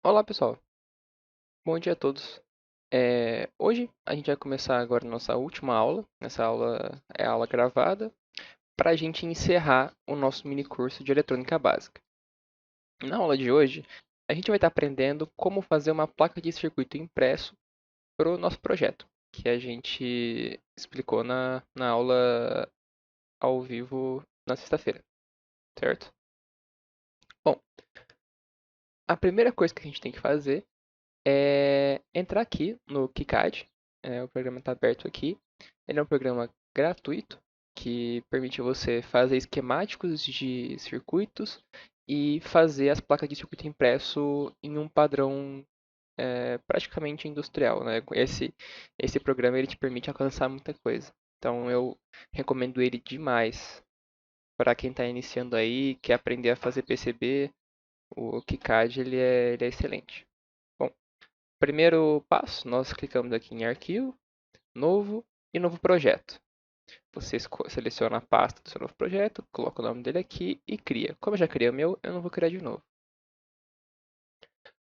Olá pessoal, bom dia a todos. Hoje a gente vai começar agora a nossa última aula. Essa aula é a aula gravada para a gente encerrar o nosso mini curso de eletrônica básica. Na aula de hoje, a gente vai estar aprendendo como fazer uma placa de circuito impresso para o nosso projeto, que a gente explicou na aula ao vivo na sexta-feira, certo? Bom, a primeira coisa que a gente tem que fazer é entrar aqui no KiCad. O programa está aberto aqui. Ele é um programa gratuito que permite você fazer esquemáticos de circuitos e fazer as placas de circuito impresso em um padrão praticamente industrial, né? Esse programa ele te permite alcançar muita coisa. Então eu recomendo ele demais para quem está iniciando aí, quer aprender a fazer PCB. O KiCad ele é excelente. Bom, primeiro passo, nós clicamos aqui em Arquivo, Novo e Novo Projeto. Você seleciona a pasta do seu novo projeto, coloca o nome dele aqui e cria. Como eu já criei o meu, eu não vou criar de novo.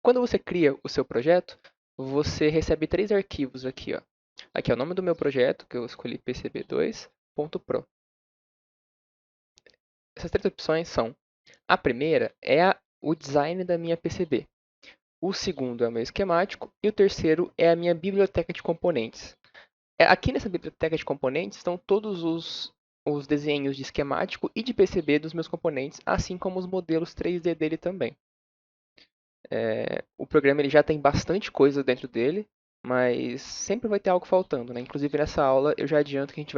Quando você cria o seu projeto, você recebe três arquivos aqui. Ó. Aqui é o nome do meu projeto, que eu escolhi pcb2.pro. Essas três opções são: a primeira é o design da minha PCB. O segundo é o meu esquemático e o terceiro é a minha biblioteca de componentes. Aqui nessa biblioteca de componentes estão todos os desenhos de esquemático e de PCB dos meus componentes, assim como os modelos 3D dele também. O programa ele já tem bastante coisa dentro dele, mas sempre vai ter algo faltando, né? Inclusive nessa aula eu já adianto que a gente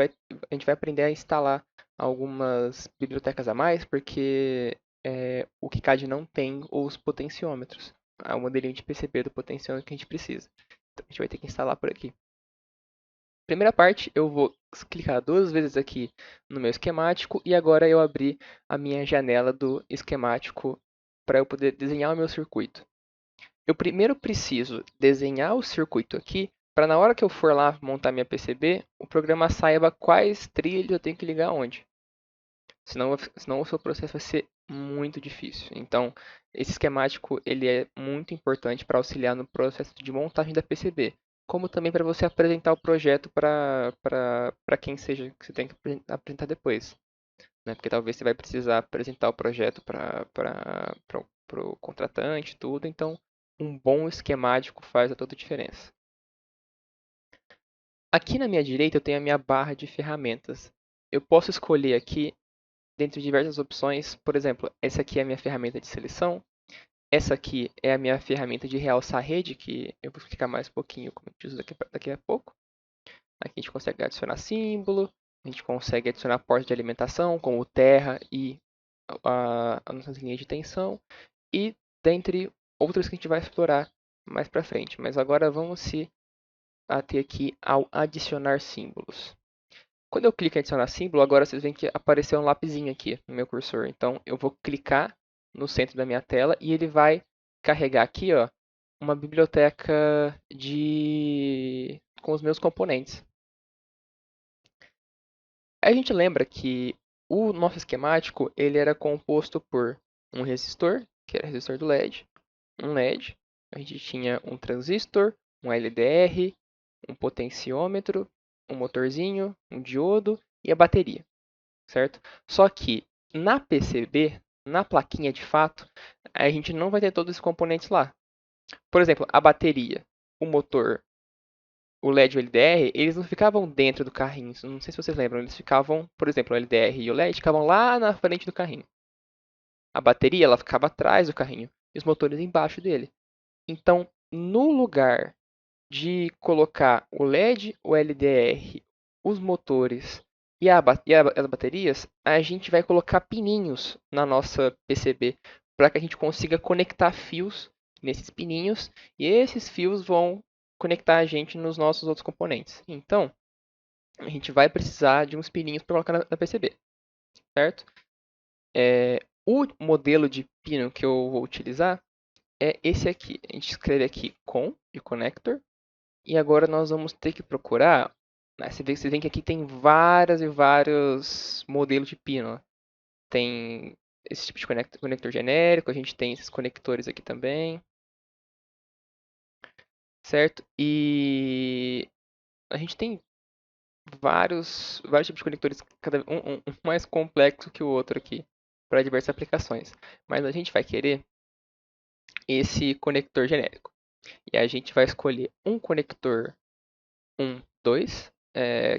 vai aprender a instalar algumas bibliotecas a mais, porque o KiCad não tem os potenciômetros, o modelinho de PCB do potenciômetro que a gente precisa. Então a gente vai ter que instalar por aqui. Primeira parte, eu vou clicar duas vezes aqui no meu esquemático e agora eu abri a minha janela do esquemático para eu poder desenhar o meu circuito. Eu primeiro preciso desenhar o circuito aqui para na hora que eu for lá montar minha PCB, o programa saiba quais trilhos eu tenho que ligar onde. Senão o seu processo vai ser muito difícil. Então, esse esquemático ele é muito importante para auxiliar no processo de montagem da PCB, como também para você apresentar o projeto para quem seja que você tem que apresentar depois. Né? Porque talvez você vai precisar apresentar o projeto para o contratante e tudo. Então, um bom esquemático faz toda a diferença. Aqui na minha direita eu tenho a minha barra de ferramentas. Eu posso escolher aqui dentre diversas opções. Por exemplo, essa aqui é a minha ferramenta de seleção. Essa aqui é a minha ferramenta de realçar a rede, que eu vou explicar mais um pouquinho como a gente usa daqui a pouco. Aqui a gente consegue adicionar símbolo, a gente consegue adicionar porta de alimentação, como o terra e as nossas linhas de tensão. E dentre outras que a gente vai explorar mais para frente. Mas agora vamos se ater aqui ao adicionar símbolos. Quando eu clico em adicionar símbolo, agora vocês veem que apareceu um lapisinho aqui no meu cursor. Então eu vou clicar no centro da minha tela e ele vai carregar aqui, ó, uma biblioteca com os meus componentes. A gente lembra que o nosso esquemático ele era composto por um resistor, que era o resistor do LED, um LED, a gente tinha um transistor, um LDR, um potenciômetro, um motorzinho, um diodo e a bateria, certo? Só que na PCB, na plaquinha de fato, a gente não vai ter todos esses componentes lá. Por exemplo, a bateria, o motor, o LED e o LDR, eles não ficavam dentro do carrinho. Não sei se vocês lembram, eles ficavam, por exemplo, o LDR e o LED ficavam lá na frente do carrinho. A bateria, ela ficava atrás do carrinho e os motores embaixo dele. Então, no lugar de colocar o LED, o LDR, os motores as baterias, a gente vai colocar pininhos na nossa PCB para que a gente consiga conectar fios nesses pininhos e esses fios vão conectar a gente nos nossos outros componentes. Então, a gente vai precisar de uns pininhos para colocar na PCB, certo? O modelo de pino que eu vou utilizar é esse aqui. A gente escreve aqui com de connector. E agora nós vamos ter que procurar. Né, vocês veem que aqui tem vários e vários modelos de pino. Ó. Tem esse tipo de conector genérico, a gente tem esses conectores aqui também. certo? E a gente tem vários tipos de conectores, um mais complexo que o outro aqui, para diversas aplicações. Mas a gente vai querer esse conector genérico. E a gente vai escolher um conector 1, 2,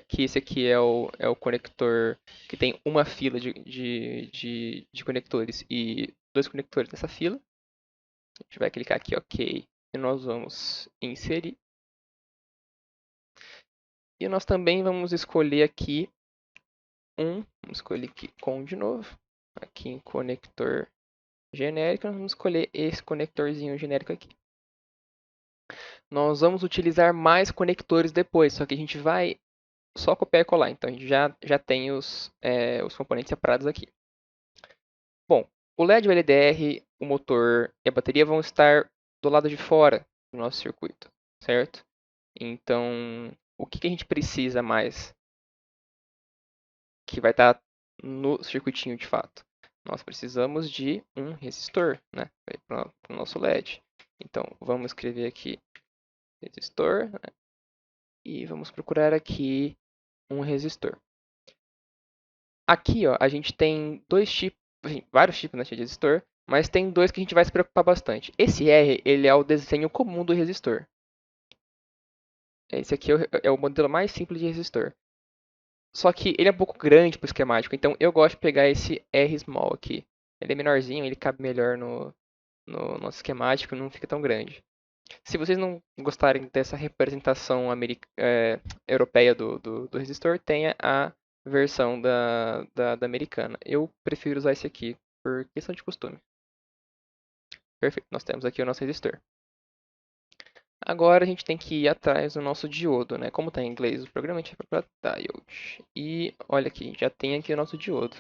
que esse aqui é o conector que tem uma fila de conectores e dois conectores nessa fila. A gente vai clicar aqui OK e nós vamos inserir. E nós também vamos escolher aqui vamos escolher aqui com de novo, aqui em conector genérico, nós vamos escolher esse conectorzinho genérico aqui. Nós vamos utilizar mais conectores depois, só que a gente vai só copiar e colar, então a gente já tem os componentes separados aqui. Bom, o LED, o LDR, o motor e a bateria vão estar do lado de fora do nosso circuito, certo? Então, o que a gente precisa mais que vai estar no circuitinho de fato? Nós precisamos de um resistor, né, para o nosso LED. Então, vamos escrever aqui resistor, né, e vamos procurar aqui um resistor. Aqui, ó, a gente tem vários tipos, né, de resistor, mas tem dois que a gente vai se preocupar bastante. Esse R, ele é o desenho comum do resistor. Esse aqui é o modelo mais simples de resistor. Só que ele é um pouco grande para o esquemático, então eu gosto de pegar esse R small aqui. Ele é menorzinho, ele cabe melhor no nosso esquemático, não fica tão grande. Se vocês não gostarem dessa representação europeia do resistor, tenha a versão da americana. Eu prefiro usar esse aqui por questão de costume. Perfeito, nós temos aqui o nosso resistor. Agora a gente tem que ir atrás do nosso diodo, né? Como está em inglês o programa, a gente vai para diode. E olha aqui, a gente já tem aqui o nosso diodo.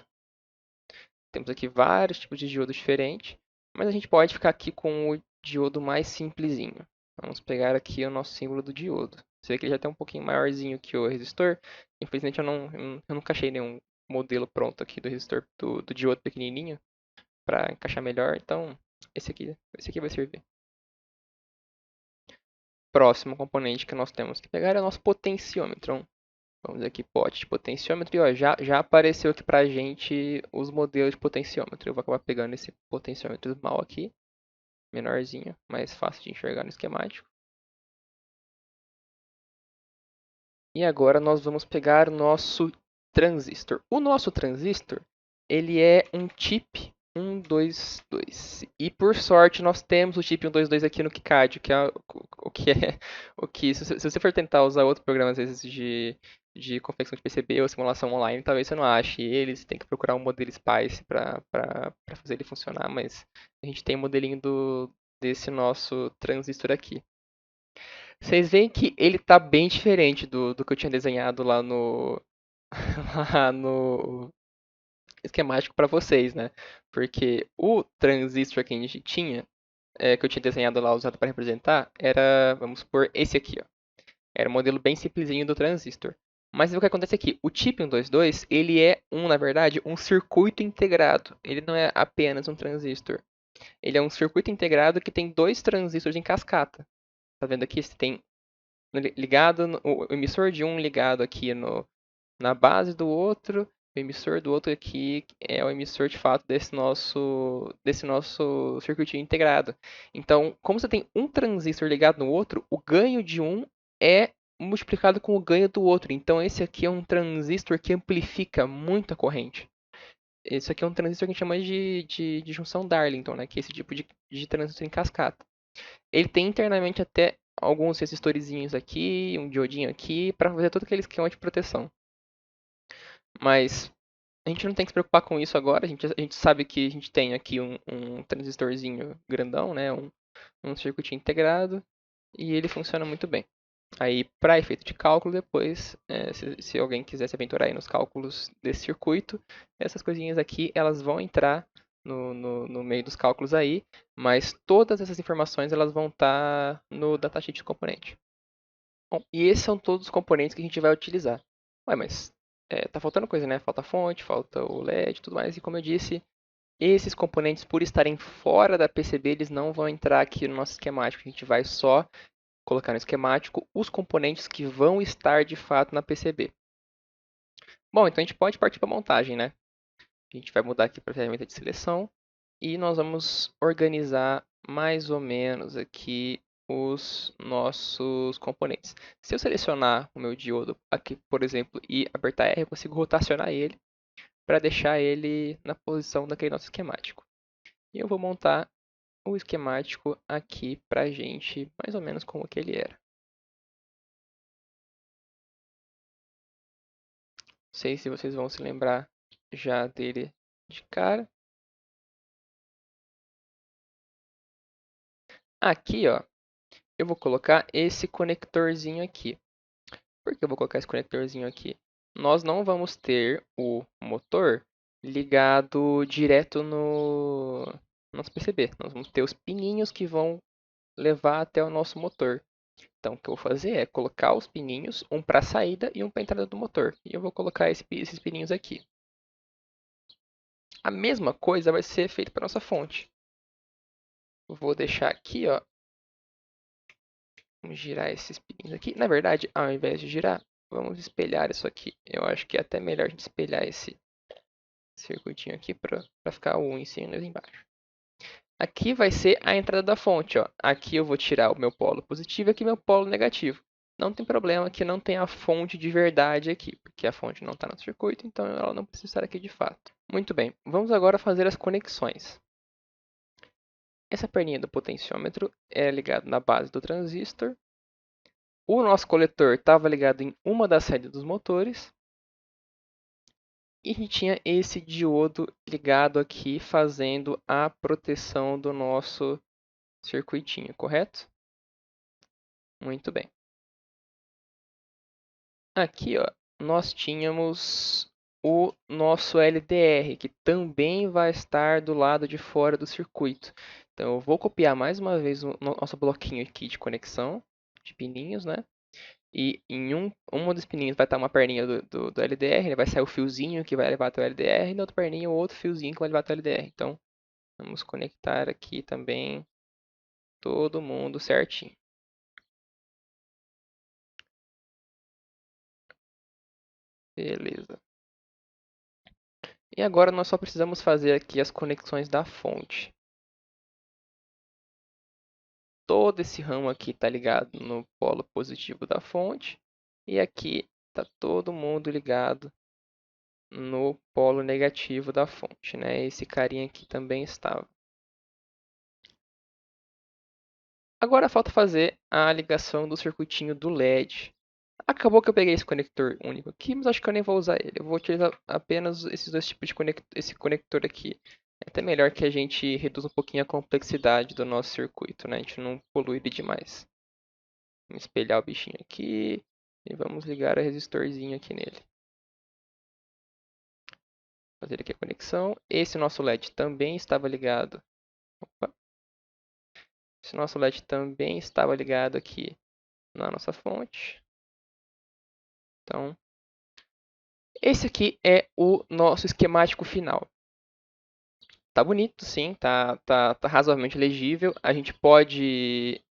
Temos aqui vários tipos de diodo diferentes, mas a gente pode ficar aqui com o diodo mais simplesinho. Vamos pegar aqui o nosso símbolo do diodo. Você vê que ele já tem um pouquinho maiorzinho que o resistor. Infelizmente eu nunca achei nenhum modelo pronto aqui do resistor do diodo pequenininho para encaixar melhor, então esse aqui vai servir. Próximo componente que nós temos que pegar é o nosso potenciômetro. Então, vamos aqui, pote de potenciômetro, e ó, já apareceu aqui pra gente os modelos de potenciômetro. Eu vou acabar pegando esse potenciômetro mal aqui, menorzinho, mais fácil de enxergar no esquemático. E agora nós vamos pegar o nosso transistor. O nosso transistor, ele é um chip 122. E por sorte nós temos o chip 122 aqui no KiCad, que é o que é o que se você for tentar usar outro programa às vezes de confecção de PCB ou simulação online, talvez você não ache ele, você tem que procurar um modelo Spice para fazer ele funcionar, mas a gente tem um modelinho desse nosso transistor aqui. Vocês veem que ele tá bem diferente do que eu tinha desenhado lá no lá no esquemático para vocês, né? Porque o transistor que a gente tinha, que eu tinha desenhado lá usado para representar, era, vamos supor, esse aqui, ó. Era um modelo bem simplesinho do transistor. Mas o que acontece aqui, o chip 122, ele é na verdade, um circuito integrado. Ele não é apenas um transistor. Ele é um circuito integrado que tem dois transistores em cascata. Tá vendo aqui? Você tem ligado o emissor de um ligado aqui na base do outro, o emissor do outro aqui é o emissor de fato desse nosso circuitinho integrado. Então, como você tem um transistor ligado no outro, o ganho de um é multiplicado com o ganho do outro. Então, esse aqui é um transistor que amplifica muito a corrente. Esse aqui é um transistor que a gente chama de junção Darlington, né? Que é esse tipo de transistor em cascata. Ele tem internamente até alguns resistorizinhos aqui, um diodinho aqui, para fazer todo aquele esquema de proteção. Mas a gente não tem que se preocupar com isso agora. A gente sabe que a gente tem aqui um transistorzinho grandão, né? Um circuitinho integrado, e ele funciona muito bem. Aí, para efeito de cálculo, depois, se alguém quiser se aventurar aí nos cálculos desse circuito, essas coisinhas aqui, elas vão entrar no meio dos cálculos aí, mas todas essas informações elas vão estar no datasheet do componente. Bom, e esses são todos os componentes que a gente vai utilizar. Ué, mas tá faltando coisa, né? Falta a fonte, falta o LED e tudo mais, e como eu disse, esses componentes, por estarem fora da PCB, eles não vão entrar aqui no nosso esquemático. A gente vai só colocar no esquemático os componentes que vão estar de fato na PCB. Bom, então a gente pode partir para a montagem, né? A gente vai mudar aqui para a ferramenta de seleção e nós vamos organizar mais ou menos aqui os nossos componentes. Se eu selecionar o meu diodo aqui, por exemplo, e apertar R, eu consigo rotacionar ele para deixar ele na posição daquele nosso esquemático. E eu vou montar o esquemático aqui para a gente, mais ou menos como que ele era. Não sei se vocês vão se lembrar já dele de cara. Aqui, ó, eu vou colocar esse conectorzinho aqui. Por que eu vou colocar esse conectorzinho aqui? Nós não vamos ter o motor ligado direto no nosso PCB. Nós vamos ter os pininhos que vão levar até o nosso motor. Então, o que eu vou fazer é colocar os pininhos, um para a saída e um para a entrada do motor. E eu vou colocar esses pininhos aqui. A mesma coisa vai ser feita para a nossa fonte. Eu vou deixar aqui, ó. Vamos girar esses pininhos aqui. Na verdade, ao invés de girar, vamos espelhar isso aqui. Eu acho que é até melhor a gente espelhar esse circuitinho aqui para ficar um em cima e dois embaixo. Aqui vai ser a entrada da fonte, ó. Aqui eu vou tirar o meu polo positivo e aqui meu polo negativo. Não tem problema que não tem a fonte de verdade aqui, porque a fonte não está no circuito, então ela não precisa estar aqui de fato. Muito bem, vamos agora fazer as conexões. Essa perninha do potenciômetro é ligada na base do transistor. O nosso coletor estava ligado em uma das saídas dos motores. E a gente tinha esse diodo ligado aqui fazendo a proteção do nosso circuitinho, correto? Muito bem. Aqui, ó, nós tínhamos o nosso LDR, que também vai estar do lado de fora do circuito. Então, eu vou copiar mais uma vez o nosso bloquinho aqui de conexão, de pininhos, né? E em um dos pininhos vai estar uma perninha do LDR, vai sair o fiozinho que vai levar até o LDR, e na outra perninha o outro fiozinho que vai levar até o LDR. Então, vamos conectar aqui também todo mundo certinho. Beleza. E agora nós só precisamos fazer aqui as conexões da fonte. Todo esse ramo aqui está ligado no polo positivo da fonte. E aqui está todo mundo ligado no polo negativo da fonte, né? Esse carinha aqui também estava. Agora falta fazer a ligação do circuitinho do LED. Acabou que eu peguei esse conector único aqui, mas acho que eu nem vou usar ele. Eu vou utilizar apenas esses dois tipos de esse conector aqui. É até melhor que a gente reduza um pouquinho a complexidade do nosso circuito, né? A gente não polui ele demais. Vamos espelhar o bichinho aqui e vamos ligar o resistorzinho aqui nele. Fazer aqui a conexão. Esse nosso LED também estava ligado. Opa. Esse nosso LED também estava ligado aqui na nossa fonte. Então, esse aqui é o nosso esquemático final. Tá bonito, sim, tá razoavelmente legível. A gente pode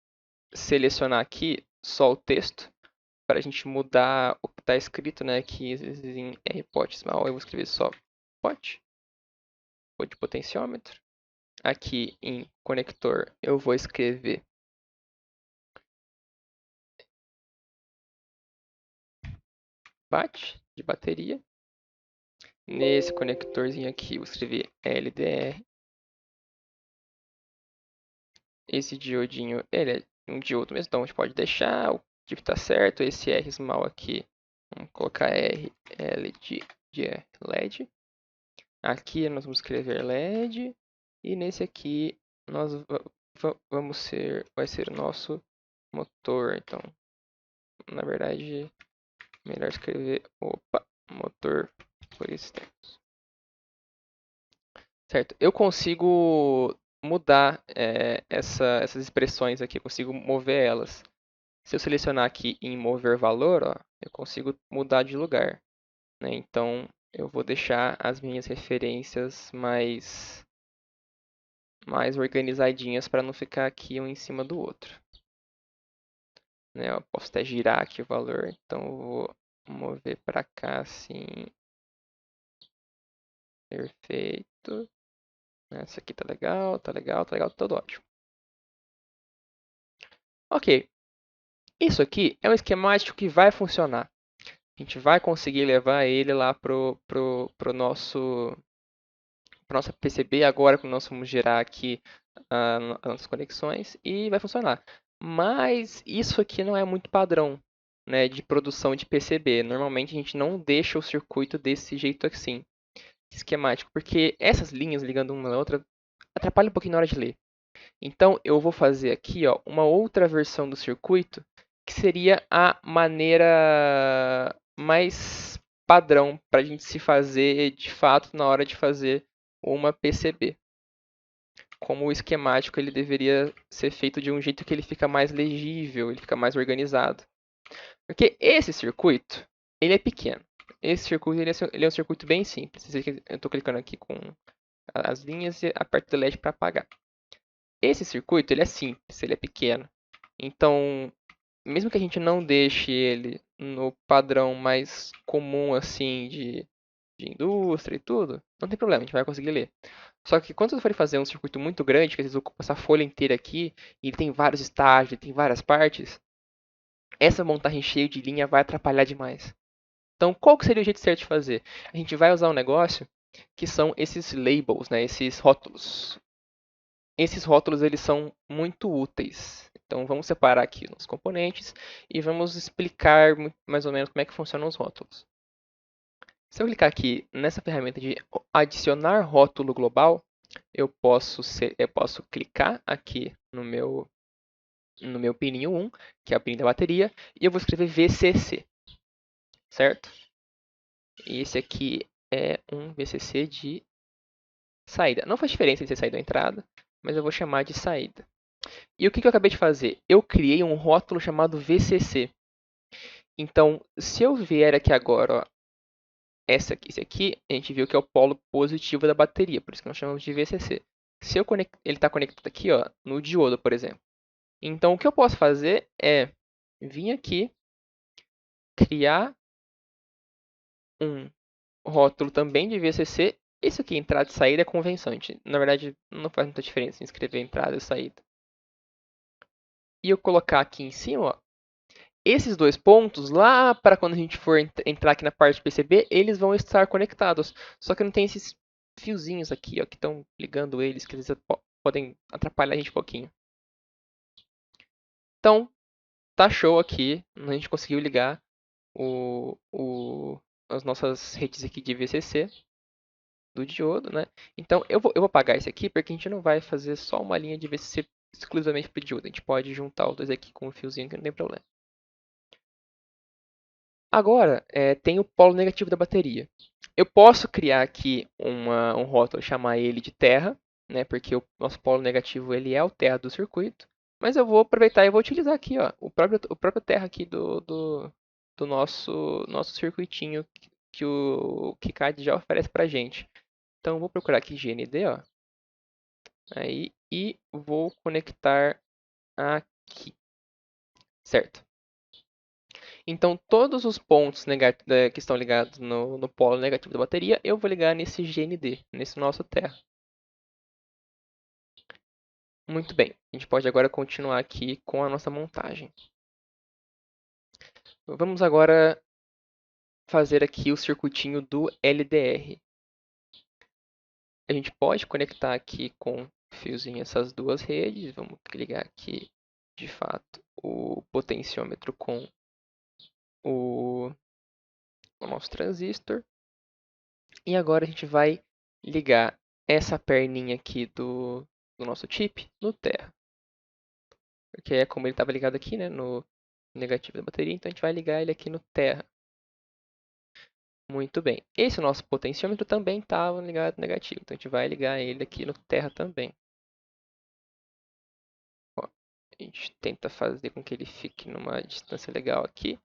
selecionar aqui só o texto para a gente mudar o que está escrito, né? Aqui em rpot_small eu vou escrever só pot, ou de potenciômetro. Aqui em conector eu vou escrever bat, de bateria. Nesse conectorzinho aqui eu vou escrever LDR. Esse diodinho, ele é um diodo mesmo, então a gente pode deixar o que está certo. Esse R small aqui, vamos colocar R, L de LED. Aqui nós vamos escrever LED. E nesse aqui nós vai ser o nosso motor. Então, na verdade, melhor escrever, motor por externos. Certo, eu consigo mudar essas expressões aqui, eu consigo mover elas. Se eu selecionar aqui em mover valor, ó, eu consigo mudar de lugar, né? Então, eu vou deixar as minhas referências mais organizadinhas para não ficar aqui um em cima do outro. né? Eu posso até girar aqui o valor, então eu vou mover para cá assim. Perfeito. Essa aqui tá legal, tá legal, tá legal, tudo ótimo. Ok, isso aqui é um esquemático que vai funcionar. A gente vai conseguir levar ele lá pro nossa PCB agora, quando nós vamos gerar aqui as nossas conexões e vai funcionar. Mas isso aqui não é muito padrão, né, de produção de PCB. Normalmente a gente não deixa o circuito desse jeito assim, esquemático, porque essas linhas ligando uma na outra atrapalham um pouquinho na hora de ler. Então eu vou fazer aqui, ó, uma outra versão do circuito, que seria a maneira mais padrão para a gente se fazer de fato na hora de fazer uma PCB. Como o esquemático ele deveria ser feito de um jeito que ele fica mais legível, ele fica mais organizado. Porque esse circuito, ele é pequeno. Esse circuito ele é um circuito bem simples. Eu estou clicando aqui com as linhas e aperto Delete para apagar. Esse circuito ele é simples, ele é pequeno. Então, mesmo que a gente não deixe ele no padrão mais comum assim de indústria e tudo, não tem problema, a gente vai conseguir ler. Só que quando você for fazer um circuito muito grande, que às vezes ocupa essa folha inteira aqui, e ele tem vários estágios, ele tem várias partes, essa montagem cheia de linha vai atrapalhar demais. Então, qual que seria o jeito certo de fazer? A gente vai usar um negócio que são esses labels, né, esses rótulos. Esses rótulos eles são muito úteis. Então vamos separar aqui os componentes e vamos explicar mais ou menos como é que funcionam os rótulos. Se eu clicar aqui nessa ferramenta de adicionar rótulo global, eu posso clicar aqui no meu pininho 1, que é o pin da bateria, e eu vou escrever VCC, certo? E esse aqui é um VCC de saída. Não faz diferença de ser saída ou entrada, mas eu vou chamar de saída. E o que eu acabei de fazer? Eu criei um rótulo chamado VCC. Então, se eu vier aqui agora, ó, esse aqui, a gente viu que é o polo positivo da bateria, por isso que nós chamamos de VCC. Se eu ele está conectado aqui, ó, no diodo, por exemplo. Então, o que eu posso fazer é vir aqui, criar um rótulo também de VCC. Isso aqui, entrada e saída, é convenção. Na verdade, não faz muita diferença em escrever entrada e saída. E eu colocar aqui em cima, ó, esses dois pontos, lá para quando a gente for entrar aqui na parte de PCB, eles vão estar conectados. Só que não tem esses fiozinhos aqui, ó, que estão ligando eles, que às vezes podem atrapalhar a gente um pouquinho. Então, tá show aqui. A gente conseguiu ligar as nossas redes aqui de VCC do diodo, né? Então, eu vou apagar esse aqui, porque a gente não vai fazer só uma linha de VCC exclusivamente para o diodo. A gente pode juntar os dois aqui com um fiozinho que não tem problema. Agora, tem o polo negativo da bateria. Eu posso criar aqui um rótulo, chamar ele de terra, né, porque o nosso polo negativo ele é o terra do circuito. Mas eu vou aproveitar e vou utilizar aqui, ó, o próprio terra aqui do nosso circuitinho que o KiCad já oferece pra gente. Então, eu vou procurar aqui GND, ó, aí, e vou conectar aqui, certo? Então, todos os pontos que estão ligados no polo negativo da bateria, eu vou ligar nesse GND, nesse nosso terra. Muito bem, a gente pode agora continuar aqui com a nossa montagem. Vamos agora fazer aqui o circuitinho do LDR. A gente pode conectar aqui com fiozinho essas duas redes. Vamos ligar aqui, de fato, o potenciômetro com o nosso transistor. E agora a gente vai ligar essa perninha aqui do nosso chip no terra. Porque é como ele estava ligado aqui, né, no negativo da bateria, então a gente vai ligar ele aqui no terra. Muito bem. Esse nosso potenciômetro também estava ligado no negativo, então a gente vai ligar ele aqui no terra também. Ó, a gente tenta fazer com que ele fique numa distância legal aqui.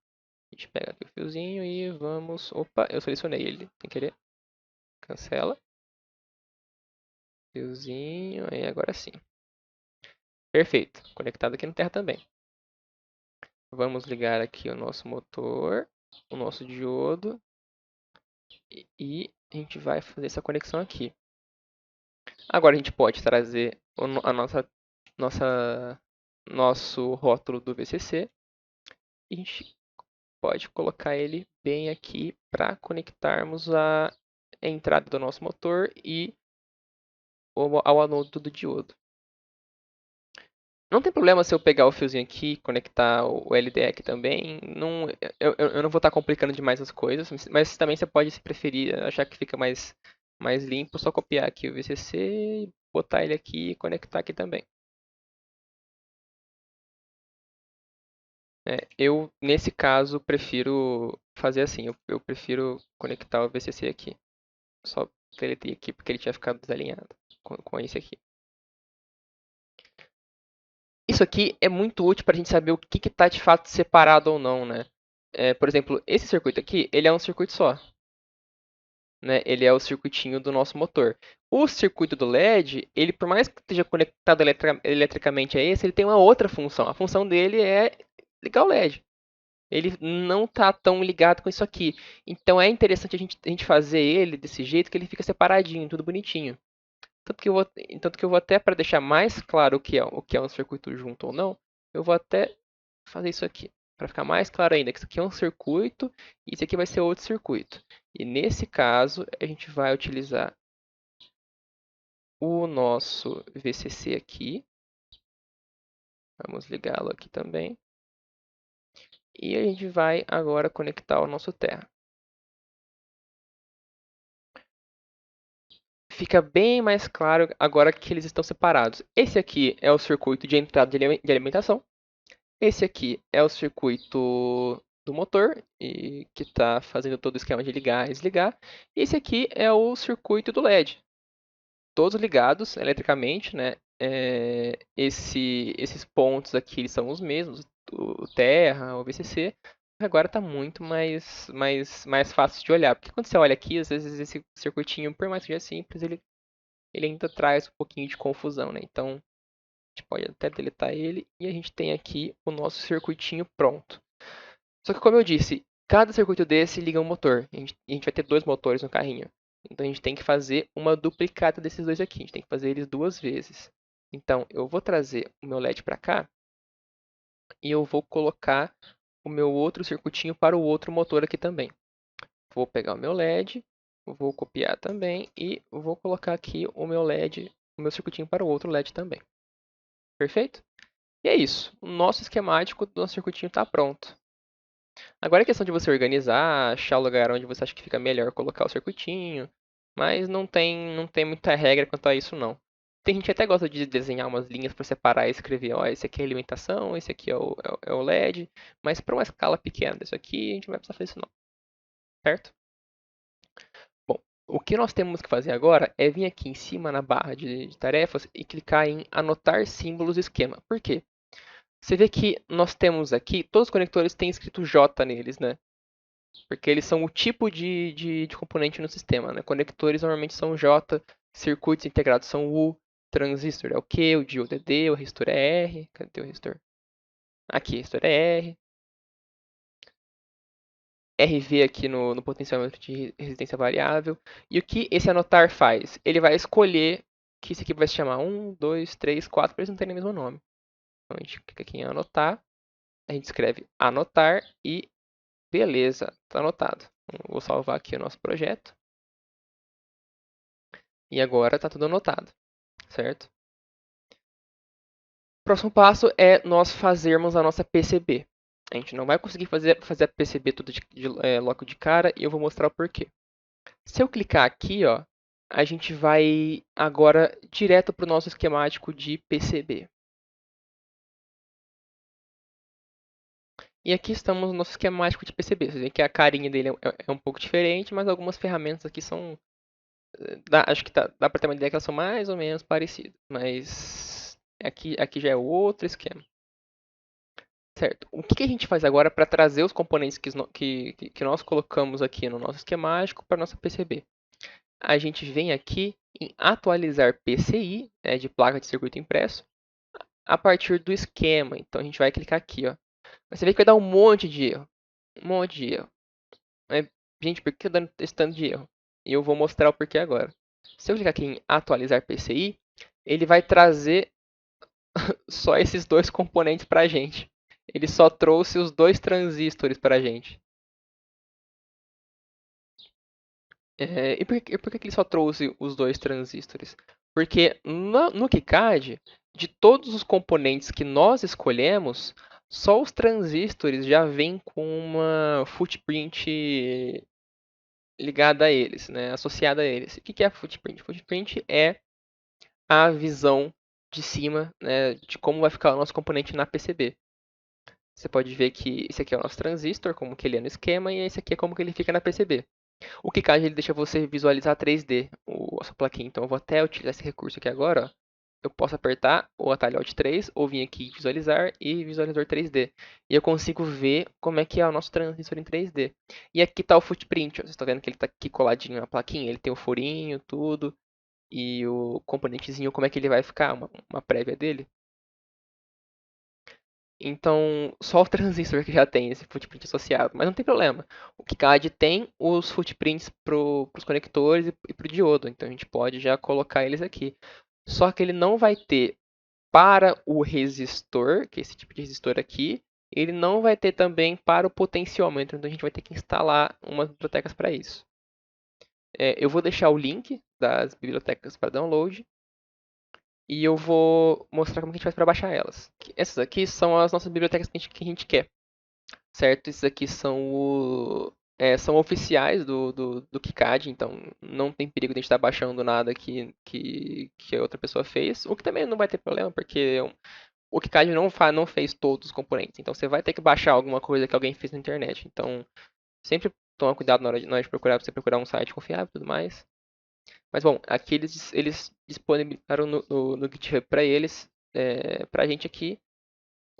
A gente pega aqui o fiozinho e vamos... Opa, eu selecionei ele, sem querer. Cancela. Fiozinho, aí agora sim. Perfeito. Conectado aqui no terra também. Vamos ligar aqui o nosso motor, o nosso diodo, e a gente vai fazer essa conexão aqui. Agora a gente pode trazer a nosso rótulo do VCC e a gente pode colocar ele bem aqui para conectarmos a entrada do nosso motor e ao anodo do diodo. Não tem problema se eu pegar o fiozinho aqui, conectar o LDE aqui também. Não, eu não vou estar complicando demais as coisas, mas também você pode, se preferir, achar que fica mais limpo, só copiar aqui o VCC, botar ele aqui e conectar aqui também. Eu, nesse caso, prefiro fazer assim. Eu prefiro conectar o VCC aqui. Só deletei aqui porque ele tinha ficado desalinhado com esse aqui. Isso aqui é muito útil para a gente saber o que está de fato separado ou não, né? Por exemplo, esse circuito aqui, ele é um circuito só. Né? Ele é o circuitinho do nosso motor. O circuito do LED, ele por mais que esteja conectado eletricamente a esse, ele tem uma outra função. A função dele é ligar o LED. Ele não está tão ligado com isso aqui. Então é interessante a gente fazer ele desse jeito que ele fica separadinho, tudo bonitinho. Tanto que eu vou até, para deixar mais claro o que é um circuito junto ou não, eu vou até fazer isso aqui. Para ficar mais claro ainda, que isso aqui é um circuito e isso aqui vai ser outro circuito. E nesse caso, a gente vai utilizar o nosso VCC aqui. Vamos ligá-lo aqui também. E a gente vai agora conectar o nosso terra. Fica bem mais claro agora que eles estão separados. Esse aqui é o circuito de entrada de alimentação. Esse aqui é o circuito do motor, que está fazendo todo o esquema de ligar e desligar. Esse aqui é o circuito do LED. Todos ligados eletricamente, né? Esses pontos aqui eles são os mesmos, o terra, o VCC. Agora está muito mais fácil de olhar, porque quando você olha aqui, às vezes esse circuitinho, por mais que seja simples, ele ainda traz um pouquinho de confusão, né? Então, a gente pode até deletar ele e a gente tem aqui o nosso circuitinho pronto. Só que como eu disse, cada circuito desse liga um motor. A gente vai ter dois motores no carrinho. Então a gente tem que fazer uma duplicata desses dois aqui. A gente tem que fazer eles duas vezes. Então eu vou trazer o meu LED para cá e eu vou colocar o meu outro circuitinho para o outro motor aqui também. Vou pegar o meu LED, vou copiar também e vou colocar aqui o meu LED, o meu circuitinho para o outro LED também. Perfeito? E é isso. O nosso esquemático do nosso circuitinho está pronto. Agora é questão de você organizar, achar o lugar onde você acha que fica melhor colocar o circuitinho, mas não tem muita regra quanto a isso não. Tem gente que até gosta de desenhar umas linhas para separar e escrever, ó, esse aqui é a alimentação, esse aqui é o LED, mas para uma escala pequena desse aqui, a gente não vai precisar fazer isso não, certo? Bom, o que nós temos que fazer agora é vir aqui em cima na barra de tarefas e clicar em anotar símbolos esquema. Por quê? Você vê que nós temos aqui, todos os conectores têm escrito J neles, né? Porque eles são o tipo de componente no sistema, né? Conectores normalmente são J, circuitos integrados são U, transistor é o Q, o diodo é D, o resistor é R. Cadê o resistor? Aqui, resistor é R. RV aqui no potenciômetro de resistência variável. E o que esse anotar faz? Ele vai escolher que esse aqui vai se chamar 1, 2, 3, 4, para eles não terem o mesmo nome. Então a gente clica aqui em anotar, a gente escreve anotar e beleza, está anotado. Vou salvar aqui o nosso projeto. E agora está tudo anotado, certo? O próximo passo é nós fazermos a nossa PCB. A gente não vai conseguir fazer a PCB tudo logo de cara e eu vou mostrar o porquê. Se eu clicar aqui, ó, a gente vai agora direto para o nosso esquemático de PCB. E aqui estamos no nosso esquemático de PCB. Vocês veem que a carinha dele é um pouco diferente, mas algumas ferramentas aqui são... acho que dá para ter uma ideia que elas são mais ou menos parecidas. Mas aqui já é outro esquema. Certo. O que a gente faz agora para trazer os componentes que nós colocamos aqui no nosso esquemático para nossa PCB? A gente vem aqui em atualizar PCI, de placa de circuito impresso, a partir do esquema. Então a gente vai clicar aqui, ó. Mas você vê que vai dar um monte de erro. Um monte de erro. Mas, gente, por que tá dando esse tanto de erro? E eu vou mostrar o porquê agora. Se eu clicar aqui em atualizar PCI, ele vai trazer só esses dois componentes pra gente. Ele só trouxe os dois transistores pra gente. E por que ele só trouxe os dois transistores? Porque no KiCad, de todos os componentes que nós escolhemos, só os transistores já vêm com uma footprint ligada a eles, né, associada a eles. O que é a footprint? Footprint é a visão de cima, né, de como vai ficar o nosso componente na PCB. Você pode ver que esse aqui é o nosso transistor, como que ele é no esquema, e esse aqui é como que ele fica na PCB. O KiCad ele deixa você visualizar 3D a sua plaquinha, então eu vou até utilizar esse recurso aqui agora. Ó. Eu posso apertar o atalho Alt 3 ou vir aqui em visualizar e visualizador 3D. E eu consigo ver como é que é o nosso transistor em 3D. E aqui está o footprint, ó. Vocês estão vendo que ele está aqui coladinho na plaquinha, ele tem o furinho, tudo, e o componentezinho, como é que ele vai ficar, uma prévia dele. Então, só o transistor que já tem esse footprint associado, mas não tem problema. O KiCad tem os footprints para os conectores e para o diodo, então a gente pode já colocar eles aqui. Só que ele não vai ter para o resistor, que é esse tipo de resistor aqui, ele não vai ter também para o potenciômetro, então a gente vai ter que instalar umas bibliotecas para isso. Eu vou deixar o link das bibliotecas para download e eu vou mostrar como que a gente faz para baixar elas. Essas aqui são as nossas bibliotecas que a gente quer. Certo? Esses aqui são oficiais do KiCad, então não tem perigo de a gente estar baixando nada que a outra pessoa fez, o que também não vai ter problema, porque o KiCad não fez todos os componentes, então você vai ter que baixar alguma coisa que alguém fez na internet. Então, sempre toma cuidado na hora de procurar, pra você procurar um site confiável e tudo mais. Mas bom, aqui eles disponibilizaram no GitHub para eles, para a gente aqui,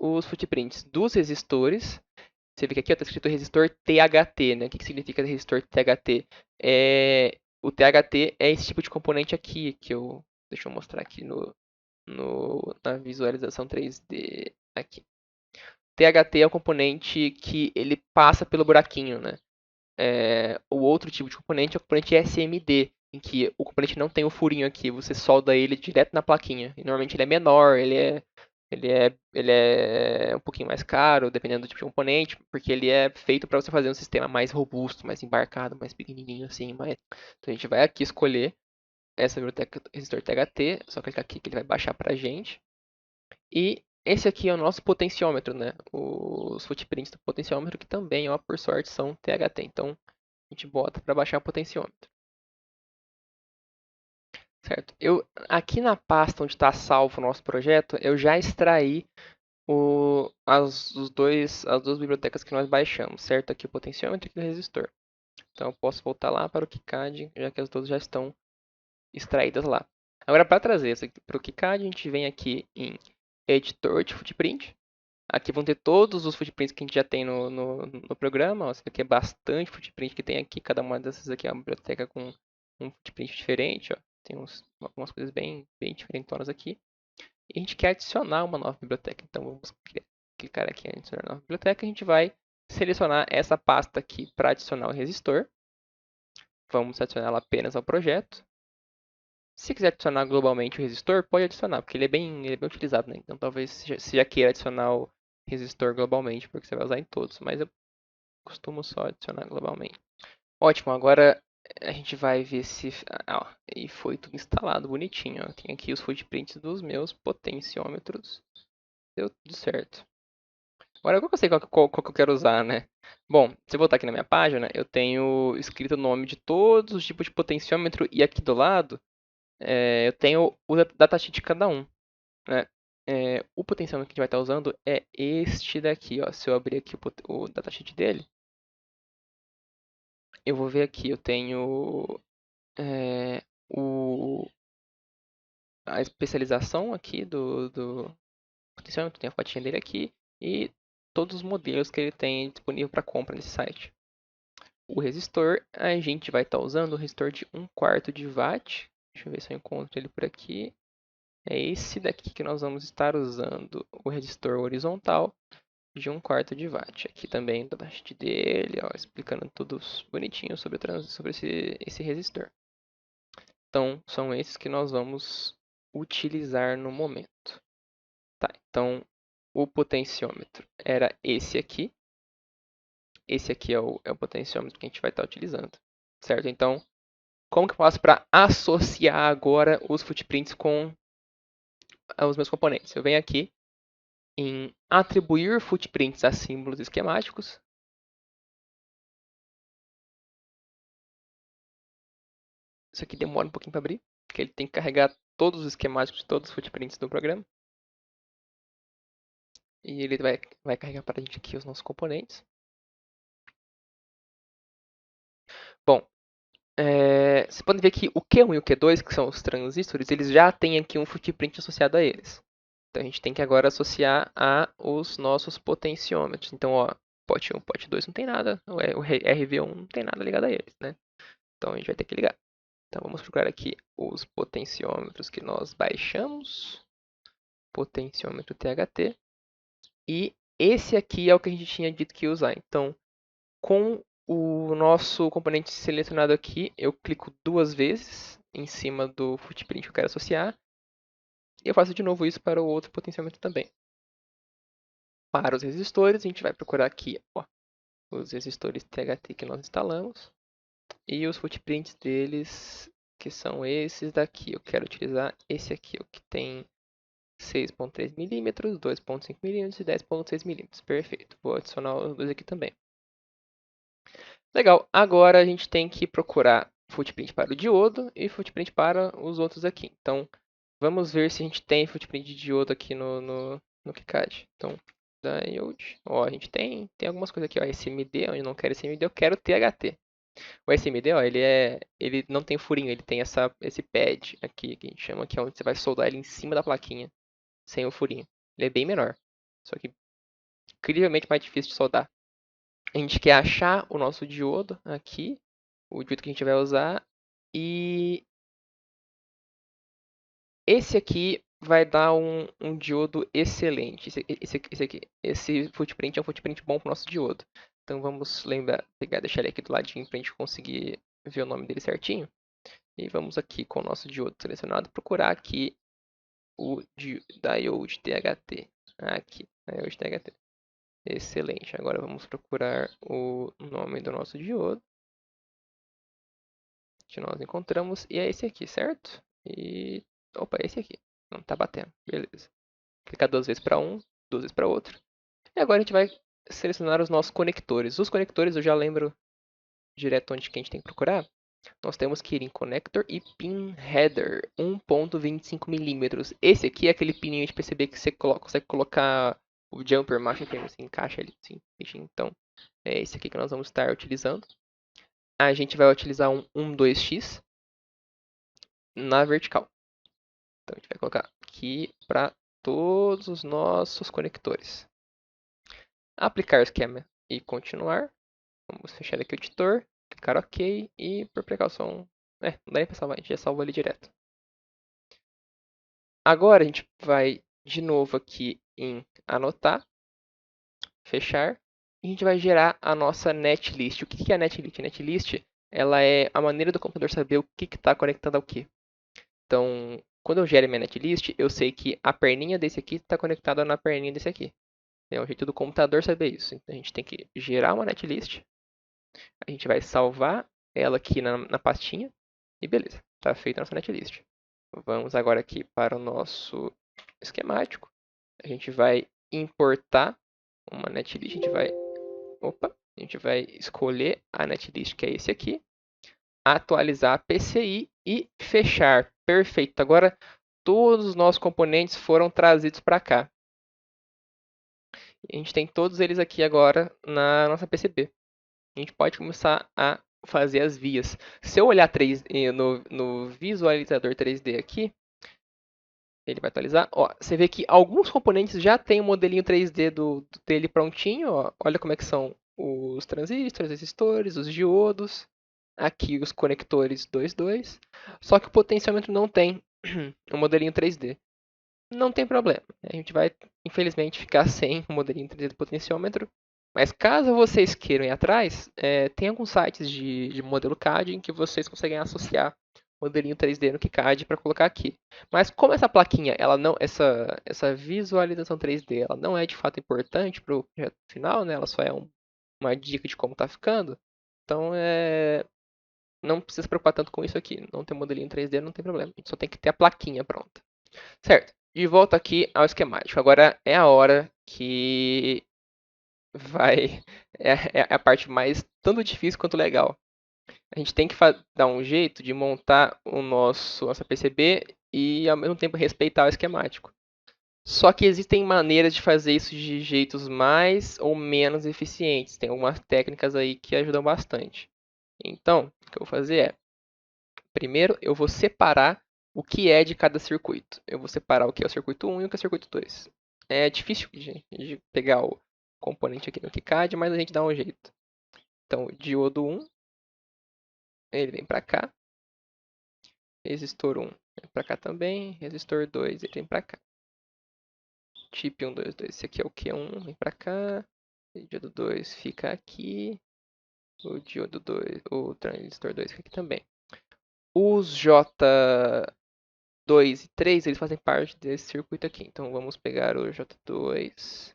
os footprints dos resistores. Você vê que aqui está escrito resistor THT, né? O que significa resistor THT? O THT é esse tipo de componente aqui, deixa eu mostrar aqui na visualização 3D. Aqui. THT é o componente que ele passa pelo buraquinho, né? O outro tipo de componente é o componente SMD, em que o componente não tem o furinho aqui, você solda ele direto na plaquinha. E normalmente ele é menor, ele é um pouquinho mais caro, dependendo do tipo de componente, porque ele é feito para você fazer um sistema mais robusto, mais embarcado, mais pequenininho assim. Então a gente vai aqui escolher essa biblioteca resistor THT, só clicar aqui que ele vai baixar para a gente. E esse aqui é o nosso potenciômetro, né? Os footprints do potenciômetro, que também, ó, por sorte, são THT. Então a gente bota para baixar o potenciômetro. Certo? Aqui na pasta onde está salvo o nosso projeto, eu já extraí as duas bibliotecas que nós baixamos, certo? Aqui o potenciômetro e aqui o resistor. Então eu posso voltar lá para o KiCad, já que as duas já estão extraídas lá. Agora, para trazer isso para o KiCad, a gente vem aqui em Editor de Footprint. Aqui vão ter todos os footprints que a gente já tem no programa. Ó, aqui é bastante footprint que tem aqui. Cada uma dessas aqui é uma biblioteca com um footprint diferente. Ó. Tem algumas coisas bem diferentonas aqui. E a gente quer adicionar uma nova biblioteca. Então vamos clicar aqui em adicionar nova biblioteca. A gente vai selecionar essa pasta aqui para adicionar o resistor. Vamos adicioná-la apenas ao projeto. Se quiser adicionar globalmente o resistor, pode adicionar, porque ele é bem utilizado, né? Então talvez você já queira adicionar o resistor globalmente, porque você vai usar em todos, mas eu costumo só adicionar globalmente. Ótimo, agora a gente vai ver se... ó, e foi tudo instalado bonitinho. Ó. Tem aqui os footprints dos meus potenciômetros. Deu tudo certo. Agora eu sei qual que eu quero usar, né? Bom, se eu voltar aqui na minha página, eu tenho escrito o nome de todos os tipos de potenciômetro e aqui do lado eu tenho o datasheet de cada um. Né? O potenciômetro que a gente vai estar usando é este daqui. Ó. Se eu abrir aqui o datasheet dele, eu vou ver aqui. Eu tenho é, o, a especialização aqui do potenciômetro. Tem a fotinha dele aqui. E todos os modelos que ele tem disponível para compra nesse site. O resistor, a gente vai estar usando o resistor de 1/4 de watt. Deixa eu ver se eu encontro ele por aqui. É esse daqui que nós vamos estar usando, o resistor horizontal. de 1/4 de watt. Aqui também o datasheet dele, ó, explicando tudo bonitinho sobre, sobre esse resistor. Então, são esses que nós vamos utilizar no momento. Tá, então, o potenciômetro era esse aqui. Esse aqui é o potenciômetro que a gente vai estar utilizando, certo? Então, como que eu faço para associar agora os footprints com os meus componentes? Eu venho aqui em atribuir footprints a símbolos esquemáticos. Isso aqui demora um pouquinho para abrir, porque ele tem que carregar todos os esquemáticos de todos os footprints do programa. E ele vai carregar para a gente aqui os nossos componentes. Bom, você pode ver que o Q1 e o Q2, que são os transistores, eles já têm aqui um footprint associado a eles. Então a gente tem que agora associar a os nossos potenciômetros. Então, ó, pote 1, pote 2 não tem nada, o RV1 não tem nada ligado a eles, né? Então a gente vai ter que ligar. Então vamos procurar aqui os potenciômetros que nós baixamos. Potenciômetro THT. E esse aqui é o que a gente tinha dito que ia usar. Então, com o nosso componente selecionado aqui, eu clico 2 vezes em cima do footprint que eu quero associar. E eu faço de novo isso para o outro potenciômetro também. Para os resistores, a gente vai procurar aqui, ó, os resistores THT que nós instalamos. E os footprints deles, que são esses daqui. Eu quero utilizar esse aqui, o que tem 6.3 mm, 2.5 mm e 10.6 mm. Perfeito. Vou adicionar os dois aqui também. Legal. Agora a gente tem que procurar footprint para o diodo e footprint para os outros aqui. Então, vamos ver se a gente tem footprint de diodo aqui no KiCad. Então, diode. Ó, a gente tem algumas coisas aqui, ó, SMD, onde eu não quero SMD, eu quero THT. O SMD, ó, ele não tem furinho, ele tem esse pad aqui, que a gente chama, que é onde você vai soldar ele em cima da plaquinha, sem o furinho. Ele é bem menor, só que incrivelmente mais difícil de soldar. A gente quer achar o nosso diodo aqui, o diodo que a gente vai usar, e esse aqui vai dar um diodo excelente. Esse footprint é um footprint bom para o nosso diodo. Então vamos lembrar, deixar ele aqui do ladinho para a gente conseguir ver o nome dele certinho. E vamos aqui com o nosso diodo selecionado procurar aqui o diode THT. Aqui, diode THT. Excelente. Agora vamos procurar o nome do nosso diodo que nós encontramos. E é esse aqui, certo? E opa, é esse aqui. Não tá batendo. Beleza. Clicar 2 vezes para um, 2 vezes para outro. E agora a gente vai selecionar os nossos conectores. Os conectores eu já lembro direto onde que a gente tem que procurar. Nós temos que ir em Connector e Pin Header 1.25 mm. Esse aqui é aquele pininho de PCB que você consegue colocar o jumper macho que você encaixa ali. Assim, então, é esse aqui que nós vamos estar utilizando. A gente vai utilizar um 12x na vertical. Então, a gente vai colocar aqui para todos os nossos conectores. Aplicar esquema e continuar. Vamos fechar aqui o editor, clicar OK e, por precaução, não dá nem para salvar, a gente já salvou ali direto. Agora a gente vai de novo aqui em anotar, fechar, e a gente vai gerar a nossa netlist. O que é a netlist? A netlist ela é a maneira do computador saber o que está conectado ao que. Então, quando eu gero minha netlist, eu sei que a perninha desse aqui está conectada na perninha desse aqui. É um jeito do computador saber isso. Então a gente tem que gerar uma netlist, a gente vai salvar ela aqui na pastinha, e beleza, está feita a nossa netlist. Vamos agora aqui para o nosso esquemático. A gente vai importar uma netlist. A gente vai escolher a netlist, que é esse aqui. Atualizar a PCI e fechar. Perfeito. Agora todos os nossos componentes foram trazidos para cá. A gente tem todos eles aqui agora na nossa PCB. A gente pode começar a fazer as vias. Se eu olhar no visualizador 3D aqui, ele vai atualizar. Ó, você vê que alguns componentes já tem o modelinho 3D dele prontinho. Ó. Olha como é que são os transistores, os resistores, os diodos. Aqui os conectores 2.2. Só que o potenciômetro não tem o modelinho 3D. não tem problema. A gente vai, infelizmente, ficar sem o modelinho 3D do potenciômetro. Mas caso vocês queiram ir atrás, tem alguns sites de modelo CAD em que vocês conseguem associar o modelinho 3D no KiCad para colocar aqui. Mas como essa plaquinha, ela não, essa visualização 3D, ela não é de fato importante para o projeto final, né? Ela só é uma dica de como está ficando. Então, não precisa se preocupar tanto com isso aqui. Não tem modelinho 3D, não tem problema. A gente só tem que ter a plaquinha pronta. Certo. De volta aqui ao esquemático. Agora é a hora que vai. É a parte mais tanto difícil quanto legal. A gente tem que dar um jeito de montar nossa PCB e ao mesmo tempo respeitar o esquemático. Só que existem maneiras de fazer isso de jeitos mais ou menos eficientes. Tem algumas técnicas aí que ajudam bastante. Então, o que eu vou fazer é, primeiro eu vou separar o que é de cada circuito. Eu vou separar o que é o circuito 1 e o que é o circuito 2. É difícil de pegar o componente aqui no KiCad, mas a gente dá um jeito. Então, diodo 1, ele vem para cá. Resistor 1 vem para cá também. Resistor 2, ele vem para cá. Chip 1, 2, 2. Esse aqui é o Q1, vem para cá. O diodo 2 fica aqui. O diodo 2, o transistor 2 fica aqui também. Os J2 e 3, eles fazem parte desse circuito aqui. Então vamos pegar o J2.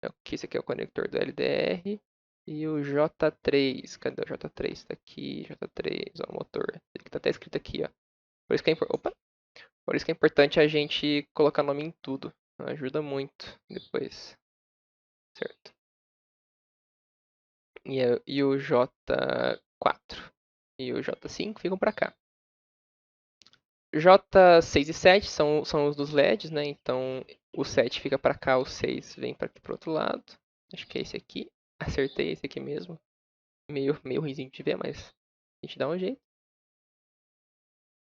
Aqui, esse aqui é o conector do LDR. E o J3. Cadê o J3? Tá aqui, J3, ó, o motor. Ele tá até escrito aqui, ó. Por isso que Opa! Por isso que é importante a gente colocar nome em tudo. Ajuda muito depois. Certo. E o J4 e o J5 ficam para cá. J6 e 7 são os dos LEDs, né? Então o 7 fica para cá, o 6 vem para aqui pro outro lado. Acho que é esse aqui. Acertei esse aqui mesmo. Meio ruimzinho de ver, mas a gente dá um jeito.